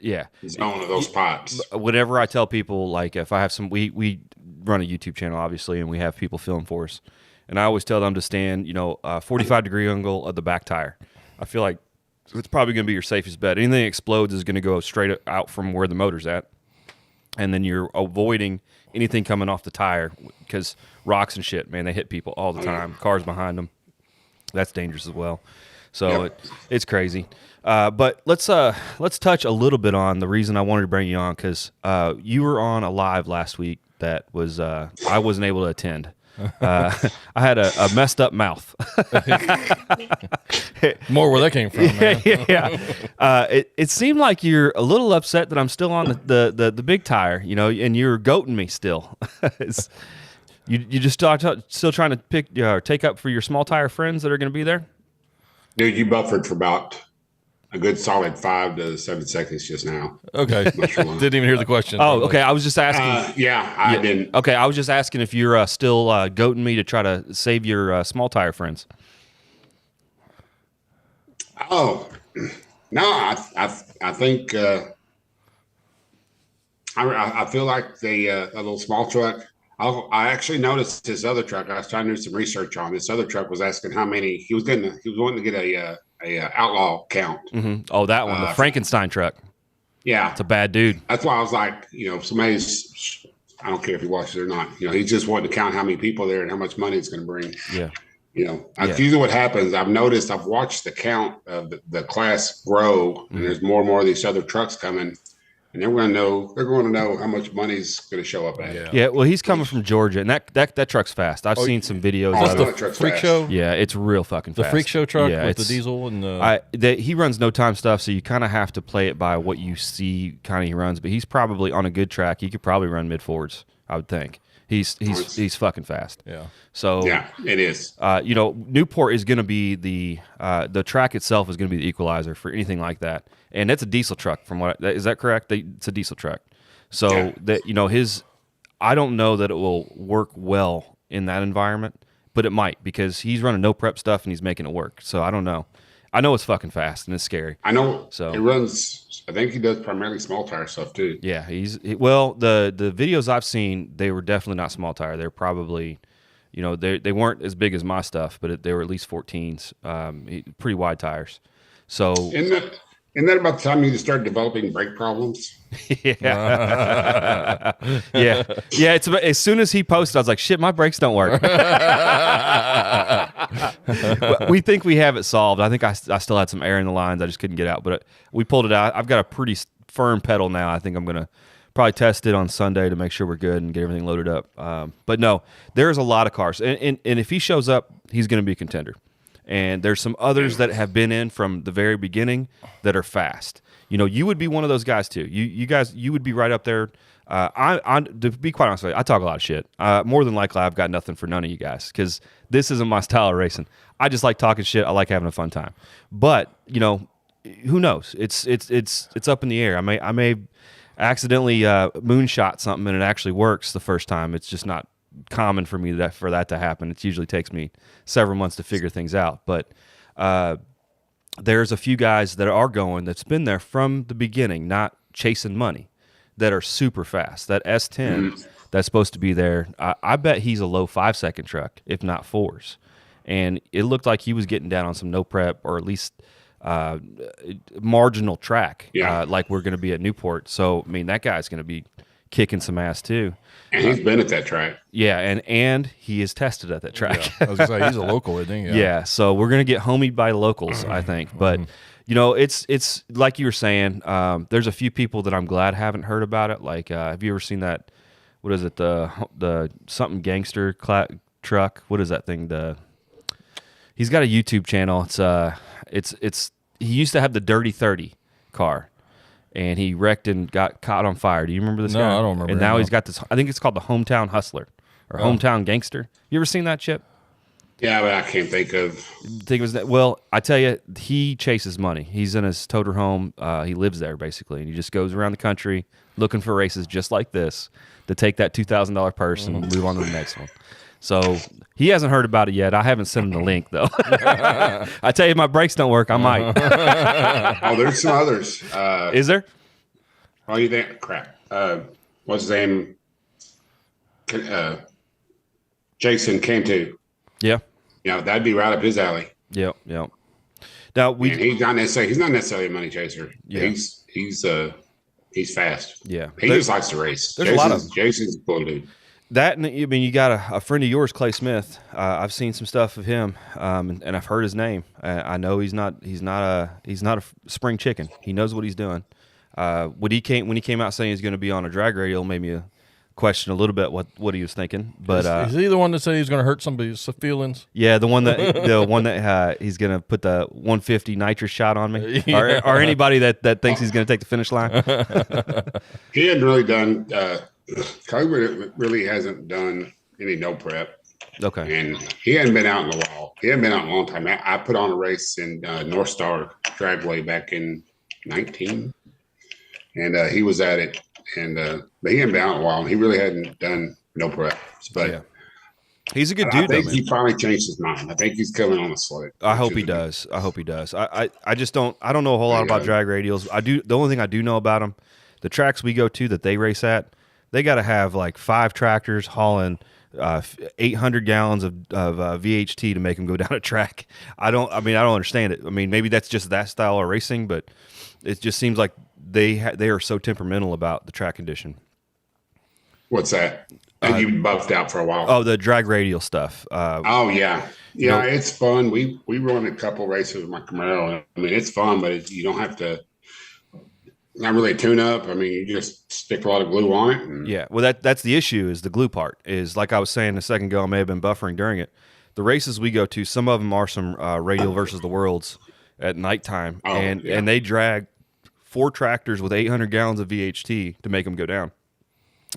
zone of those pipes. Whenever I tell people, like, if I have some, we run a YouTube channel, obviously, and we have people film for us. And I always tell them to stand, 45-degree angle of the back tire. I feel like it's probably going to be your safest bet. Anything that explodes is going to go straight out from where the motor's at. And then you're avoiding anything coming off the tire because rocks and shit, man, they hit people all the time. Cars behind them. That's dangerous as well. So it's crazy. But let's touch a little bit on the reason I wanted to bring you on, because you were on a live last week that was I wasn't able to attend. I had a messed up mouth. More where that came from, man. Yeah. It seemed like you're a little upset that I'm still on the big tire, and you're goating me still. You just still trying to take up for your small tire friends that are going to be there? Dude, you buffered for about a good solid 5 to 7 seconds just now. Okay. Didn't even hear the question. Oh, okay. I was just asking. I didn't. Okay, I was just asking if you're still goating me to try to save your small tire friends. Oh, no, I think I feel like a little small truck. I actually noticed this other truck. I was trying to do some research on this other truck. Was asking how many he was wanting to get a Outlaw count. Mm-hmm. Oh, that one, the Frankenstein truck. Yeah, it's a bad dude. That's why I was like, somebody's. I don't care if he watches it or not. He's just wanting to count how many people there and how much money it's going to bring. Yeah. That's usually what happens. I've watched the count of the class grow, and there's more and more of these other trucks coming. And they're going to know how much money's going to show up at. Yeah. Well, he's coming from Georgia, and that truck's fast. I've seen some videos of it. The freak show. Yeah, it's real fucking fast. The freak show truck with the diesel and he runs no time stuff, so you kind of have to play it by what you see. Kind of he runs, but he's probably on a good track. He could probably run mid forwards, I would think. He's fucking fast. Yeah. So it is. Newport is going to be the track itself is going to be the equalizer for anything like that, and that's a diesel truck. Is that correct? It's a diesel truck. So I don't know that it will work well in that environment, but it might because he's running no prep stuff and he's making it work. So I don't know. I know it's fucking fast and it's scary. I know. So it runs. I think he does primarily small tire stuff too. Yeah, the videos I've seen, they were definitely not small tire. They're probably, they weren't as big as my stuff, but they were at least 14s, pretty wide tires. So isn't that about the time you start developing brake problems? Yeah. Yeah. It's about, as soon as he posted, I was like, shit, my brakes don't work. We think we have it solved. I think I still had some air in the lines. I just couldn't get out, but we pulled it out. I've got a pretty firm pedal now. I think I'm going to probably test it on Sunday to make sure we're good and get everything loaded up. But no, there's a lot of cars. And if he shows up, he's going to be a contender. And there's some others that have been in from the very beginning that are fast. You would be one of those guys too. You guys, you would be right up there. To be quite honest with you, I talk a lot of shit. More than likely, I've got nothing for none of you guys because this isn't my style of racing. I just like talking shit. I like having a fun time. But who knows? It's up in the air. I may accidentally moonshot something and it actually works the first time. It's just not common for me for that to happen. It usually takes me several months to figure things out. But there's a few guys that are going that's been there from the beginning, not chasing money, that are super fast. That S10 that's supposed to be there, I bet he's a low 5-second truck, if not 4s. And it looked like he was getting down on some no prep or at least marginal track, like we're going to be at Newport. So, I mean, that guy's going to be kicking some ass too. And he's been at that track. Yeah, and he is tested at that track. Yeah. I was going to say, he's a local, isn't he? Yeah, so we're going to get homied by locals, I think. But, it's like you were saying, there's a few people that I'm glad haven't heard about it. Like, have you ever seen that, what is it, the something gangster truck? What is that thing? He's got a YouTube channel. It's he used to have the Dirty 30 car. And he wrecked and got caught on fire. Do you remember this guy? No, I don't remember. And now he's got this, I think it's called the Hometown Hustler or Hometown Gangster. You ever seen that, Chip? Yeah, but I can't think of. Well, I tell you, he chases money. He's in his toter home. He lives there, basically. And he just goes around the country looking for races just like this to take that $2,000 purse and move on to the next one. So he hasn't heard about it yet. I haven't sent him the link, though. I tell you, if my brakes don't work, I might. Oh, there's some others. Is there? Oh, you think? Crap. What's his name? Jason Cantu. Yeah. That'd be right up his alley. Yep. Now he's not necessarily a money chaser. Yeah. He's fast. Yeah. He just likes to race. There's a lot of Jason's a cool dude. That, and I mean, you got a friend of yours, Clay Smith. I've seen some stuff of him, and I've heard his name. I know he's not a spring chicken. He knows what he's doing. When he came out saying he's going to be on a drag radial, made me question a little bit what he was thinking. But is he the one that said he's going to hurt somebody's feelings? Yeah, the one that he's going to put the 150 nitrous shot on me, or anybody that thinks he's going to take the finish line. He hadn't really done. Kobe really hasn't done any no prep. Okay. And he hadn't been out in a while. He hadn't been out in a long time. I put on a race in North Star Dragway back in 19, and he was at it. And but he hadn't been out in a while. And he really hadn't done no prep. But yeah. He's a good dude. I think he finally changed his mind. I think he's coming on the sled. I hope he does. I just don't. I don't know a whole lot about drag radials. I do. The only thing I do know about them, the tracks we go to that they race at, they got to have like 5 tractors hauling 800 gallons of VHT to make them go down a track. I don't understand it. I mean, maybe that's just that style of racing, but it just seems like they are so temperamental about the track condition. What's that? And you buffed out for a while. Oh, the drag radial stuff. It's fun. We run a couple races with my Camaro. I mean, it's fun, but you don't have to. Not really a tune-up. I mean, you just stick a lot of glue on it. Yeah, well, that's the issue is the glue part. Is like I was saying a second ago, I may have been buffering during it. The races we go to, some of them are some Radial versus the Worlds at nighttime, and they drag 4 tractors with 800 gallons of VHT to make them go down.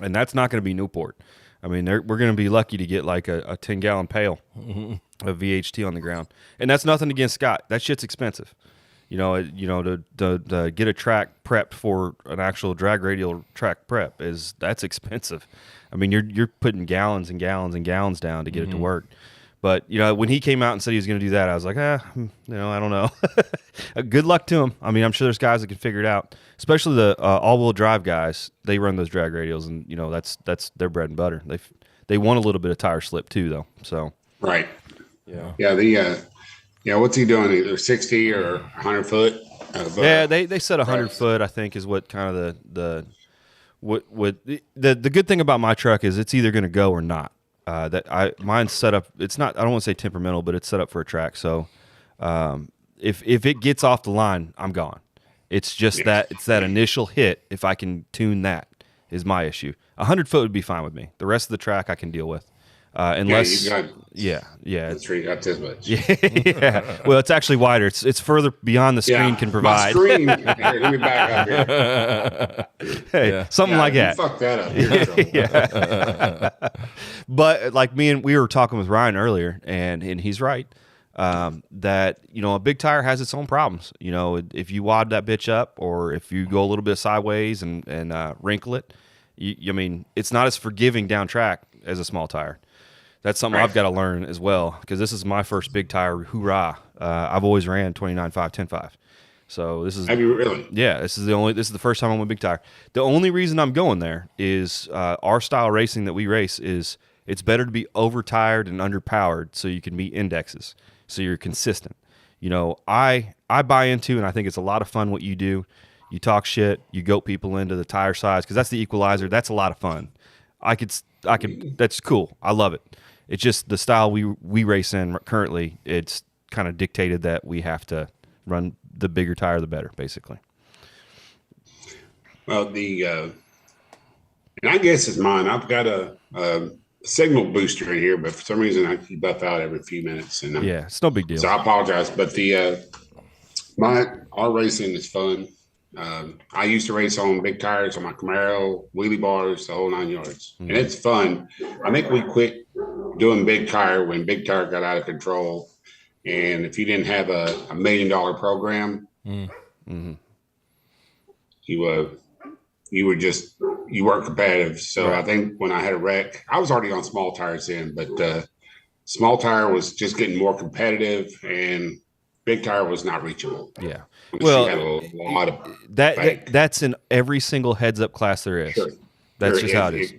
And that's not going to be Newport. I mean, we're going to be lucky to get like a 10-gallon pail of VHT on the ground. And that's nothing against Scott. That shit's expensive. To get a track prepped for an actual drag radial track prep that's expensive. I mean, you're putting gallons and gallons and gallons down to get it to work. But when he came out and said he was going to do that, I was like, I don't know. Good luck to him. I mean, I'm sure there's guys that can figure it out. Especially the all-wheel drive guys. They run those drag radials, and that's their bread and butter. They want a little bit of tire slip too, though. So right. Yeah. What's he doing? Either 60 or 100 foot? They said 100 foot. I think is what kind of the good thing about my truck is it's either going to go or not. Mine's set up. It's not. I don't want to say temperamental, but it's set up for a track. So if it gets off the line, I'm gone. It's just that initial hit. If I can tune that, is my issue. 100 foot would be fine with me. The rest of the track I can deal with. Unless, that's true. That's this much. Yeah. Well, it's actually wider. It's further beyond the screen can provide. My screen. Here, let me back up here. Something like that. Fuck that up. Yeah. But like we were talking with Ryan earlier, and he's right. That a big tire has its own problems. If you wad that bitch up, or if you go a little bit sideways and wrinkle it, it's not as forgiving down track as a small tire. That's something I've got to learn as well, because this is my first big tire. Hoorah! I've always ran 29.5, 10.5. So this is. Have you really? Yeah, this is the first time I'm with big tire. The only reason I'm going there is our style racing that we race is it's better to be over tired and underpowered so you can meet indexes, so you're consistent. I buy into, and I think it's a lot of fun what you do. You talk shit, you goat people into the tire size, because that's the equalizer. That's a lot of fun. I could. That's cool. I love it. It's just the style we race in currently. It's kind of dictated that we have to run the bigger tire, the better, basically. Well, and I guess it's mine. I've got a signal booster in here, but for some reason I keep buff out every few minutes. And it's no big deal. So I apologize, but our racing is fun. I used to race on big tires on my Camaro, wheelie bars, the whole 9 yards. And it's fun. I think we quit doing big tire when big tire got out of control. And if you didn't have a $1 million program, you weren't competitive. So I think when I had a wreck, I was already on small tires then, but small tire was just getting more competitive, and big tire was not reachable. Yeah. Well, had a lot of that's in every single heads up class there is. Sure. That's just how it is.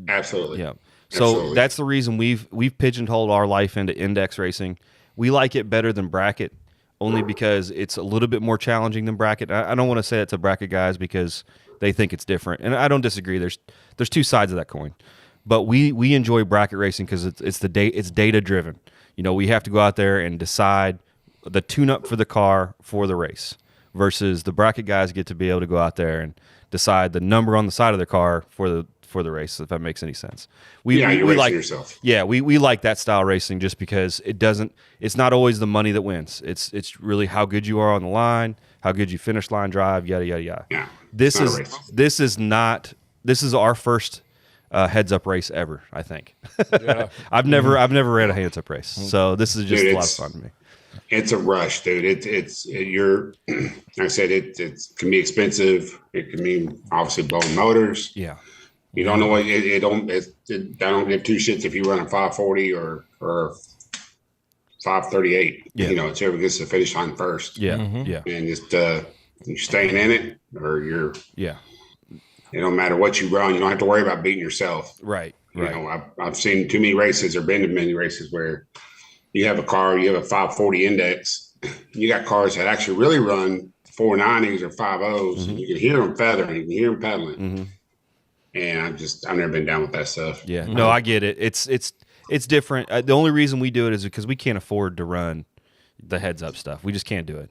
Absolutely. Yeah. So that's the reason we've pigeonholed our life into index racing. We like it better than bracket, only because it's a little bit more challenging than bracket. I don't want to say it's a bracket guys because they think it's different, and I don't disagree. There's 2 sides of that coin, but we enjoy bracket racing because it's data driven. We have to go out there and decide the tune-up for the car for the race, versus the bracket guys get to be able to go out there and decide the number on the side of the car for for the race, if that makes any sense. You're we racing like yourself. Yeah, we like that style racing just because it's not always the money that wins. It's really how good you are on the line, how good you finish line drive, yada yada yada. Yeah, This is our first heads up race ever, I think. Yeah. I've never ran a heads up race, so this is just a lot of fun to me. It's a rush, dude. You're like I said, it can be expensive. It can mean obviously blowing motors. Yeah. You don't know what I don't give two shits if you run a 540 or 538. Yeah. You know, whichever gets to the finish line first. Yeah. Yeah. And just you're staying in it, or you're. Yeah. It don't matter what you run. You don't have to worry about beating yourself. Right. You know, I've seen too many races, or been to many races where you have a car, you have a 540 index. You got cars that actually really run 490s or 50s. And you can hear them feathering, you can hear them pedaling. And I've never been down with that stuff. Yeah, no, I get it. It's different. The only reason we do it is because we can't afford to run the heads up stuff. We just can't do it.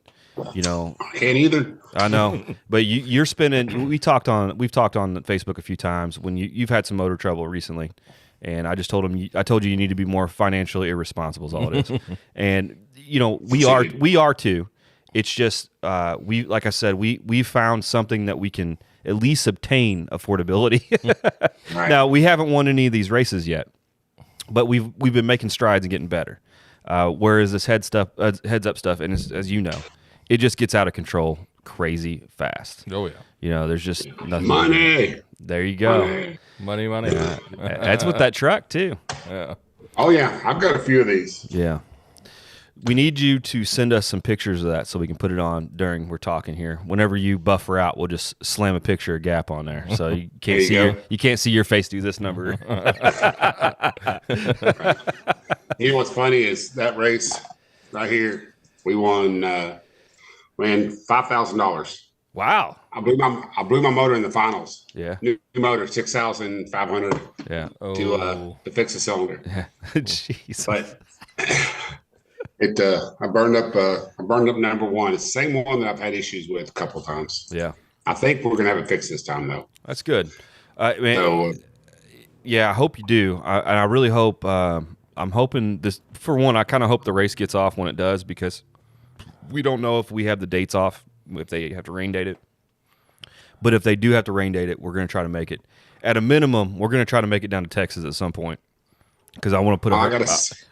You know, I can't either. I know, but you're spending. We've talked on Facebook a few times when you've had some motor trouble recently, and I just told him. I told you need to be more financially irresponsible. Is all it is. And you know, we are too. It's just like I said, we found something that we can at least obtain affordability. Right. Now, we haven't won any of these races yet, but we've been making strides and getting better. Whereas this heads up stuff, and as you know, it just gets out of control crazy fast. Oh yeah. You know, there's just nothing. Money. There you go. Money. That's with that truck too. Yeah. Oh yeah, I've got a few of these. Yeah. We need you to send us some pictures of that so we can put it on during we're talking here. Whenever you buffer out, we'll just slam a picture of Gap on there, so you can't see your face do this number. You know what's funny is that race right here. We won $5,000. Wow! I blew my motor in the finals. Yeah, new motor, 6,500. Yeah, to fix the cylinder. Yeah. Jeez, but. I burned up number one. It's the same one that I've had issues with a couple of times. Yeah. I think we're gonna have it fixed this time though. That's good. Yeah, I hope you do. I really hope. I'm hoping this. For one, I kind of hope the race gets off when it does, because we don't know if we have the dates off, if they have to rain date it. But if they do have to rain date it, we're going to try to make it. At a minimum, we're going to try to make it down to Texas at some point, because I want to put I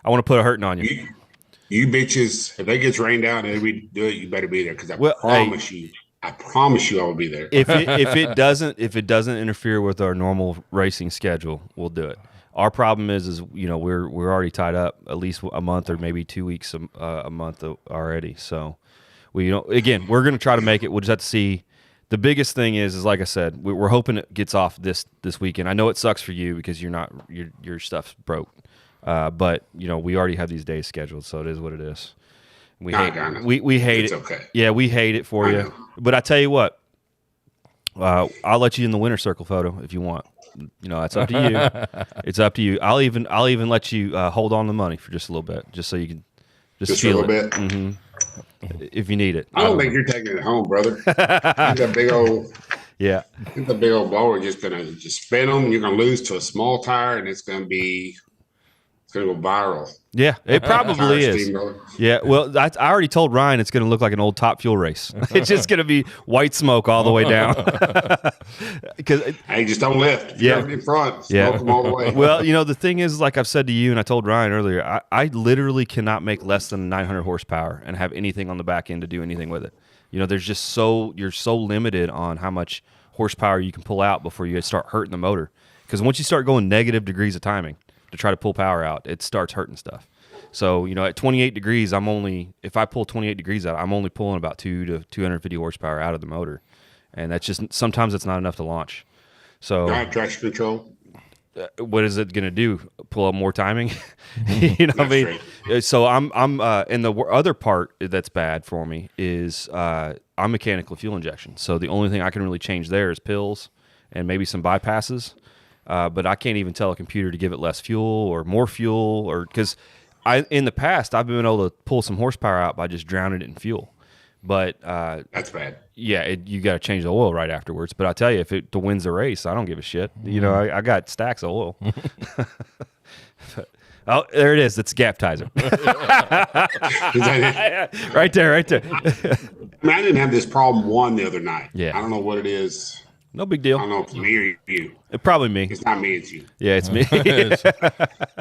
want to put a hurting on you. You bitches, if it gets rained out and we do it, you better be there, because I promise you I will be there. If it doesn't interfere with our normal racing schedule, we'll do it. Our problem is you know, we're already tied up at least a month or maybe 2 weeks a month already. So we're going to try to make it. We'll just have to see. The biggest thing is like I said, we're hoping it gets off this weekend. I know it sucks for you because your stuff's broke. But you know, we already have these days scheduled, so it is what it is. We hate it. It's okay. Yeah, we hate it for you. But I tell you what, I'll let you in the winner circle photo if you want. You know, that's up to you. It's up to you. I'll even let you hold on the money for just a little bit, just so you can just feel a little it. bit. Mm-hmm. If you need it. I don't think you're taking it home, brother. That big old. Yeah. The big old blower just gonna spin them. You're gonna lose to a small tire, and it's gonna go viral. Yeah, it probably is. Yeah, well, I already told Ryan it's going to look like an old Top Fuel race. It's just going to be white smoke all the way down. Hey, just don't lift. Yeah, in front. Smoke them all the way. Well, you know, the thing is, like I've said to you, and I told Ryan earlier, I literally cannot make less than 900 horsepower and have anything on the back end to do anything with it. You know, you're so limited on how much horsepower you can pull out before you start hurting the motor. Because once you start going negative degrees of timing to try to pull power out, it starts hurting stuff. So, you know, at 28 degrees, if I pull 28 degrees out, I'm only pulling about 2 to 250 horsepower out of the motor. And that's just, sometimes it's not enough to launch. So, traction control. What is it going to do? Pull up more timing? You know what I mean? Right. So and the other part that's bad for me is I'm mechanical fuel injection. So the only thing I can really change there is pills and maybe some bypasses. But I can't even tell a computer to give it less fuel or more fuel, or because in the past I've been able to pull some horsepower out by just drowning it in fuel. But that's bad. Yeah, you got to change the oil right afterwards. But I tell you, if it wins the race, I don't give a shit. You know, I got stacks of oil. Oh, there it is. It's Gaptizer. Right there, right there. I mean, I didn't have this problem the other night. Yeah. I don't know what it is. No big deal. I don't know if it's me or you. Probably me. It's not me, it's you. Yeah, it's me.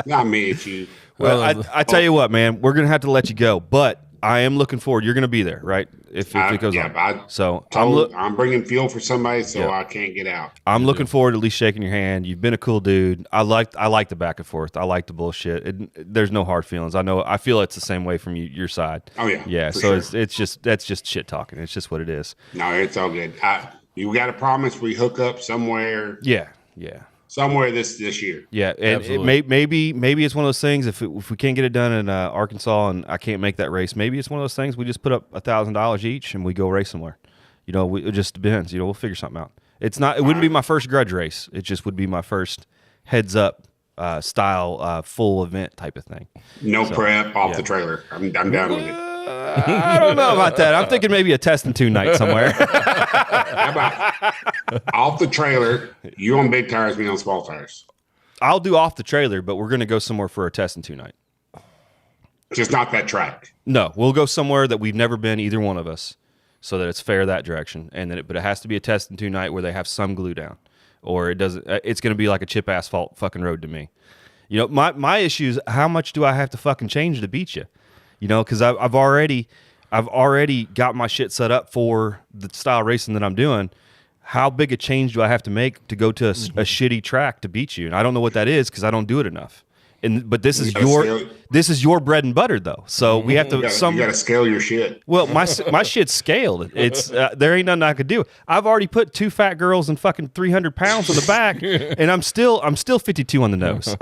Not me, it's you. Well, I tell you what, man, we're going to have to let you go. But I am looking forward. You're going to be there, right? If it goes on. So I'm bringing fuel for somebody, so I can't get out. I'm looking forward to at least shaking your hand. You've been a cool dude. I like the back and forth. I like the bullshit. There's no hard feelings. I feel it's the same way from your side. Oh yeah. Yeah. So sure. That's just shit talking. It's just what it is. No, it's all good. You got to promise we hook up somewhere. Yeah. Yeah. Somewhere this year. Yeah, and maybe it's one of those things. If we can't get it done in Arkansas and I can't make that race, maybe it's one of those things we just put up $1,000 each and we go race somewhere. You know, it just depends. You know, we'll figure something out. It wouldn't be my first grudge race. It just would be my first heads up style full event type of thing. No prep off the trailer. I'm down with it. I don't know about that. I'm thinking maybe a test and 2 night somewhere. How about off the trailer? You on big tires, me on small tires. I'll do off the trailer, but we're going to go somewhere for a test and 2 night. Just not that track. No, we'll go somewhere that we've never been, either one of us, so that it's fair that direction. And then, but it has to be a test and 2 night where they have some glue down, or it doesn't. It's going to be like a chip asphalt fucking road to me. You know, my issue is how much do I have to fucking change to beat you? You know, because I've already got my shit set up for the style racing that I'm doing. How big a change do I have to make to go to a shitty track to beat you? And I don't know what that is because I don't do it enough. But this is your bread and butter though. So we have to you got to scale your shit. Well, my shit's scaled. It's there ain't nothing I could do. I've already put 2 fat girls and fucking 300 pounds on the back, and I'm still 52 on the nose.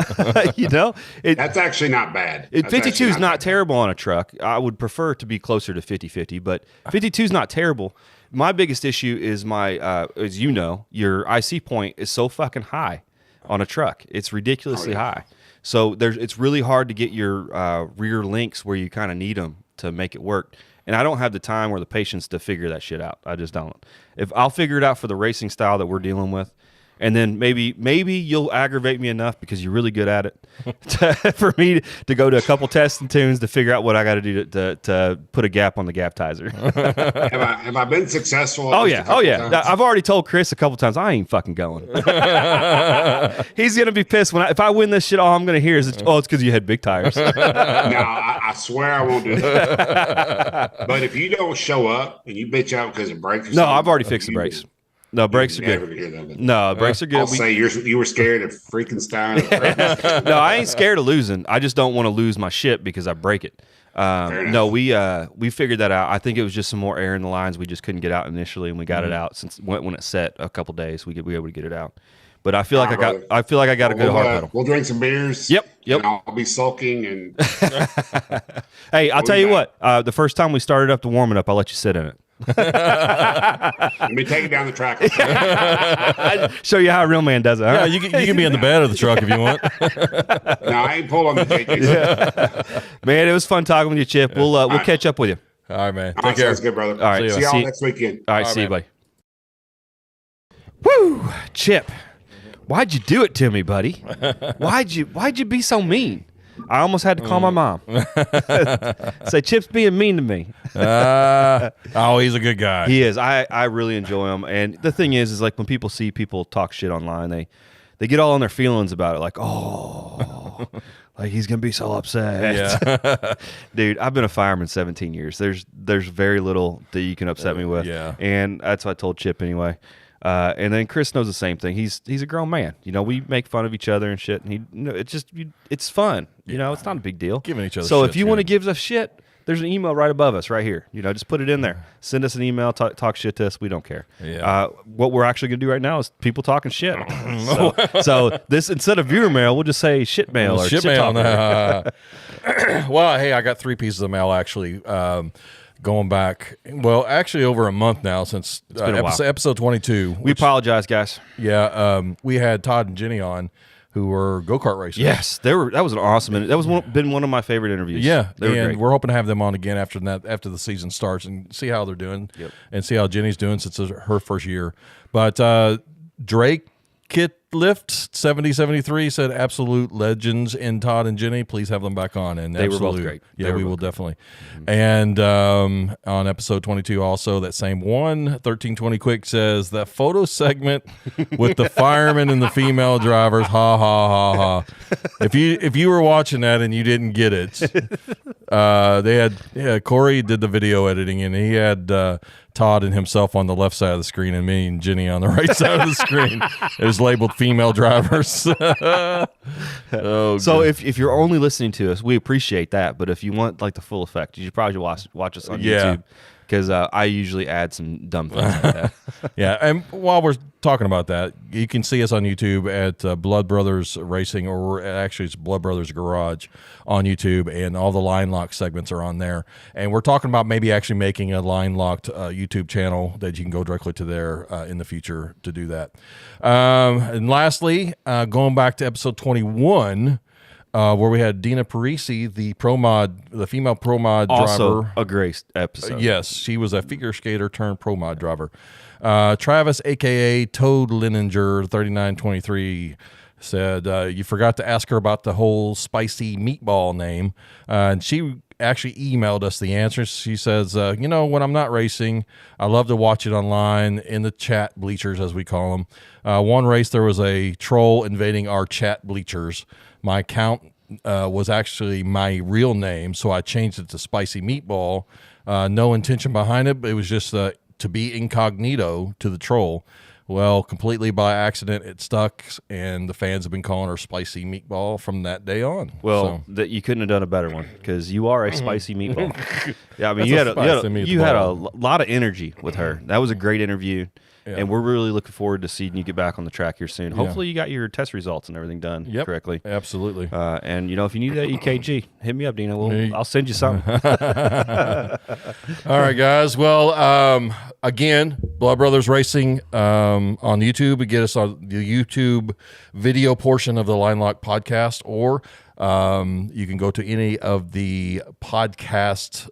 You know, that's actually not bad. 52 is not terrible on a truck. I would prefer to be closer to 50-50, but 52 is not terrible. My biggest issue is as you know, your IC point is so fucking high on a truck. It's ridiculously high. So it's really hard to get your rear links where you kind of need them to make it work. And I don't have the time or the patience to figure that shit out. I just don't. If I'll figure it out for the racing style that we're dealing with, and then maybe you'll aggravate me enough because you're really good at it for me to go to a couple tests and tunes to figure out what I got to do to put a gap on the Gaptizer. Have I been successful? Oh yeah. Times? I've already told Chris a couple times I ain't fucking going. He's gonna be pissed if I win this shit. All I'm gonna hear is it's because you had big tires. No, I swear I won't do that. But if you don't show up and you bitch out because of brakes, I've already fixed the brakes. No, brakes are good. No, brakes are good. I'll say you were scared of freaking Stein. No, I ain't scared of losing. I just don't want to lose my shit because I break it. No, we figured that out. I think it was just some more air in the lines we just couldn't get out initially, and we got it out since when it set a couple days. We were able to get it out. But I feel like I got a good hard pedal. We'll drink some beers. Yep. And I'll be sulking and. Hey, I'll tell you what. The first time we started up the warming up, I'll let you sit in it. Let me take it down the track. Show you how a real man does it. Huh? Yeah, you can be in the bed of the truck if you want. No, I ain't pulling the JJ. Yeah. Man, it was fun talking with you, Chip. We'll catch up with you. All right, man. Take care. Sounds good, brother. All right, see y'all next weekend. All right, see you, buddy. Woo, Chip. Why'd you do it to me, buddy? Why'd you be so mean? I almost had to call my mom. Say, Chip's being mean to me. He's a good guy. He is. I really enjoy him. And the thing is like when people see people talk shit online, they get all in their feelings about it. Like, like he's going to be so upset. Yeah. Dude, I've been a fireman 17 years. There's very little that you can upset me with. Yeah. And that's what I told Chip anyway. And then Chris knows the same thing. He's a grown man. You know, we make fun of each other and shit. And it's fun. You know, it's not a big deal. Giving each other. So shit if you want to give us shit, there's an email right above us, right here. You know, just put it in there. Send us an email. Talk shit to us. We don't care. Yeah. What we're actually gonna do right now is people talking shit. so this instead of viewer mail, we'll just say shit mail or shit mail. Well, hey, I got 3 pieces of mail actually. Going back, well, actually over a month now since episode 22. We apologize, guys. Yeah, we had Todd and Jenny on who were go-kart racers. Yes, that was an awesome. That was been one of my favorite interviews. Yeah, they were and great. we're hoping to have them on again after the season starts and see how they're doing, and see how Jenny's doing since it's her first year. But Drake Kitlift 7073 said absolute legends in Todd and Jenny. Please have them back on. And they were both great. Yeah, we will definitely. And on episode 22 also, that same one, 1320 Quick says that photo segment with the firemen and the female drivers, ha ha ha ha. If you were watching that and you didn't get it, they had Cory did the video editing and he had Todd and himself on the left side of the screen and me and Jenny on the right side of the screen. It was labeled female drivers. So if you're only listening to us, we appreciate that. But if you want like the full effect, you should probably watch us on YouTube. Because I usually add some dumb things like that. Yeah, and while we're talking about that, you can see us on YouTube at Blood Brothers Racing, or actually it's Blood Brothers Garage on YouTube, and all the Line Lock segments are on there. And we're talking about maybe actually making a Line Locked YouTube channel that you can go directly to there in the future to do that. And lastly, going back to episode 21, where we had Dina Parisi, the female pro mod also driver. A great episode. Yes, she was a figure skater turned pro mod driver. Travis, aka Toad Lininger, 3923, said you forgot to ask her about the whole spicy meatball name, and she actually emailed us the answer. She says, when I'm not racing, I love to watch it online in the chat bleachers, as we call them. One race, there was a troll invading our chat bleachers. My account was actually my real name, so I changed it to Spicy Meatball. No intention behind it, but it was just to be incognito to the troll. Well, completely by accident, it stuck, and the fans have been calling her Spicy Meatball from that day on. Well, that you couldn't have done a better one, because you are a spicy meatball. Yeah, I mean, That's you had a lot of energy with her. That was a great interview. Yeah. And we're really looking forward to seeing you get back on the track here soon. Hopefully you got your test results and everything done correctly. Absolutely. And, if you need that EKG, hit me up, Dina. I'll send you something. All right, guys. Well, again, Blood Brothers Racing on YouTube. Get us on the YouTube video portion of the Line Lock podcast, or you can go to any of the podcast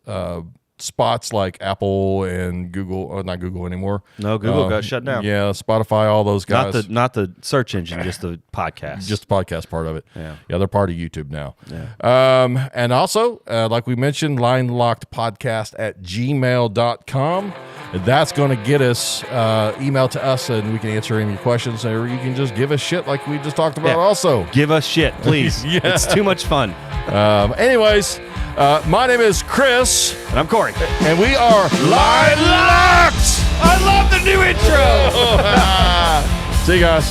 spots like Apple and Google, not Google anymore. No, Google got shut down. Yeah, Spotify, all those guys. Not the search engine, just the podcast. Just the podcast part of it. Yeah, they're part of YouTube now. Yeah. And also, like we mentioned, linelockedpodcast@gmail.com. That's going to get us email to us, and we can answer any of your questions, or you can just give us shit like we just talked about. Also, give us shit, please. It's too much fun. Anyways, my name is Chris, and I'm Cory, and we are Line Locked. I love the new intro. See you guys.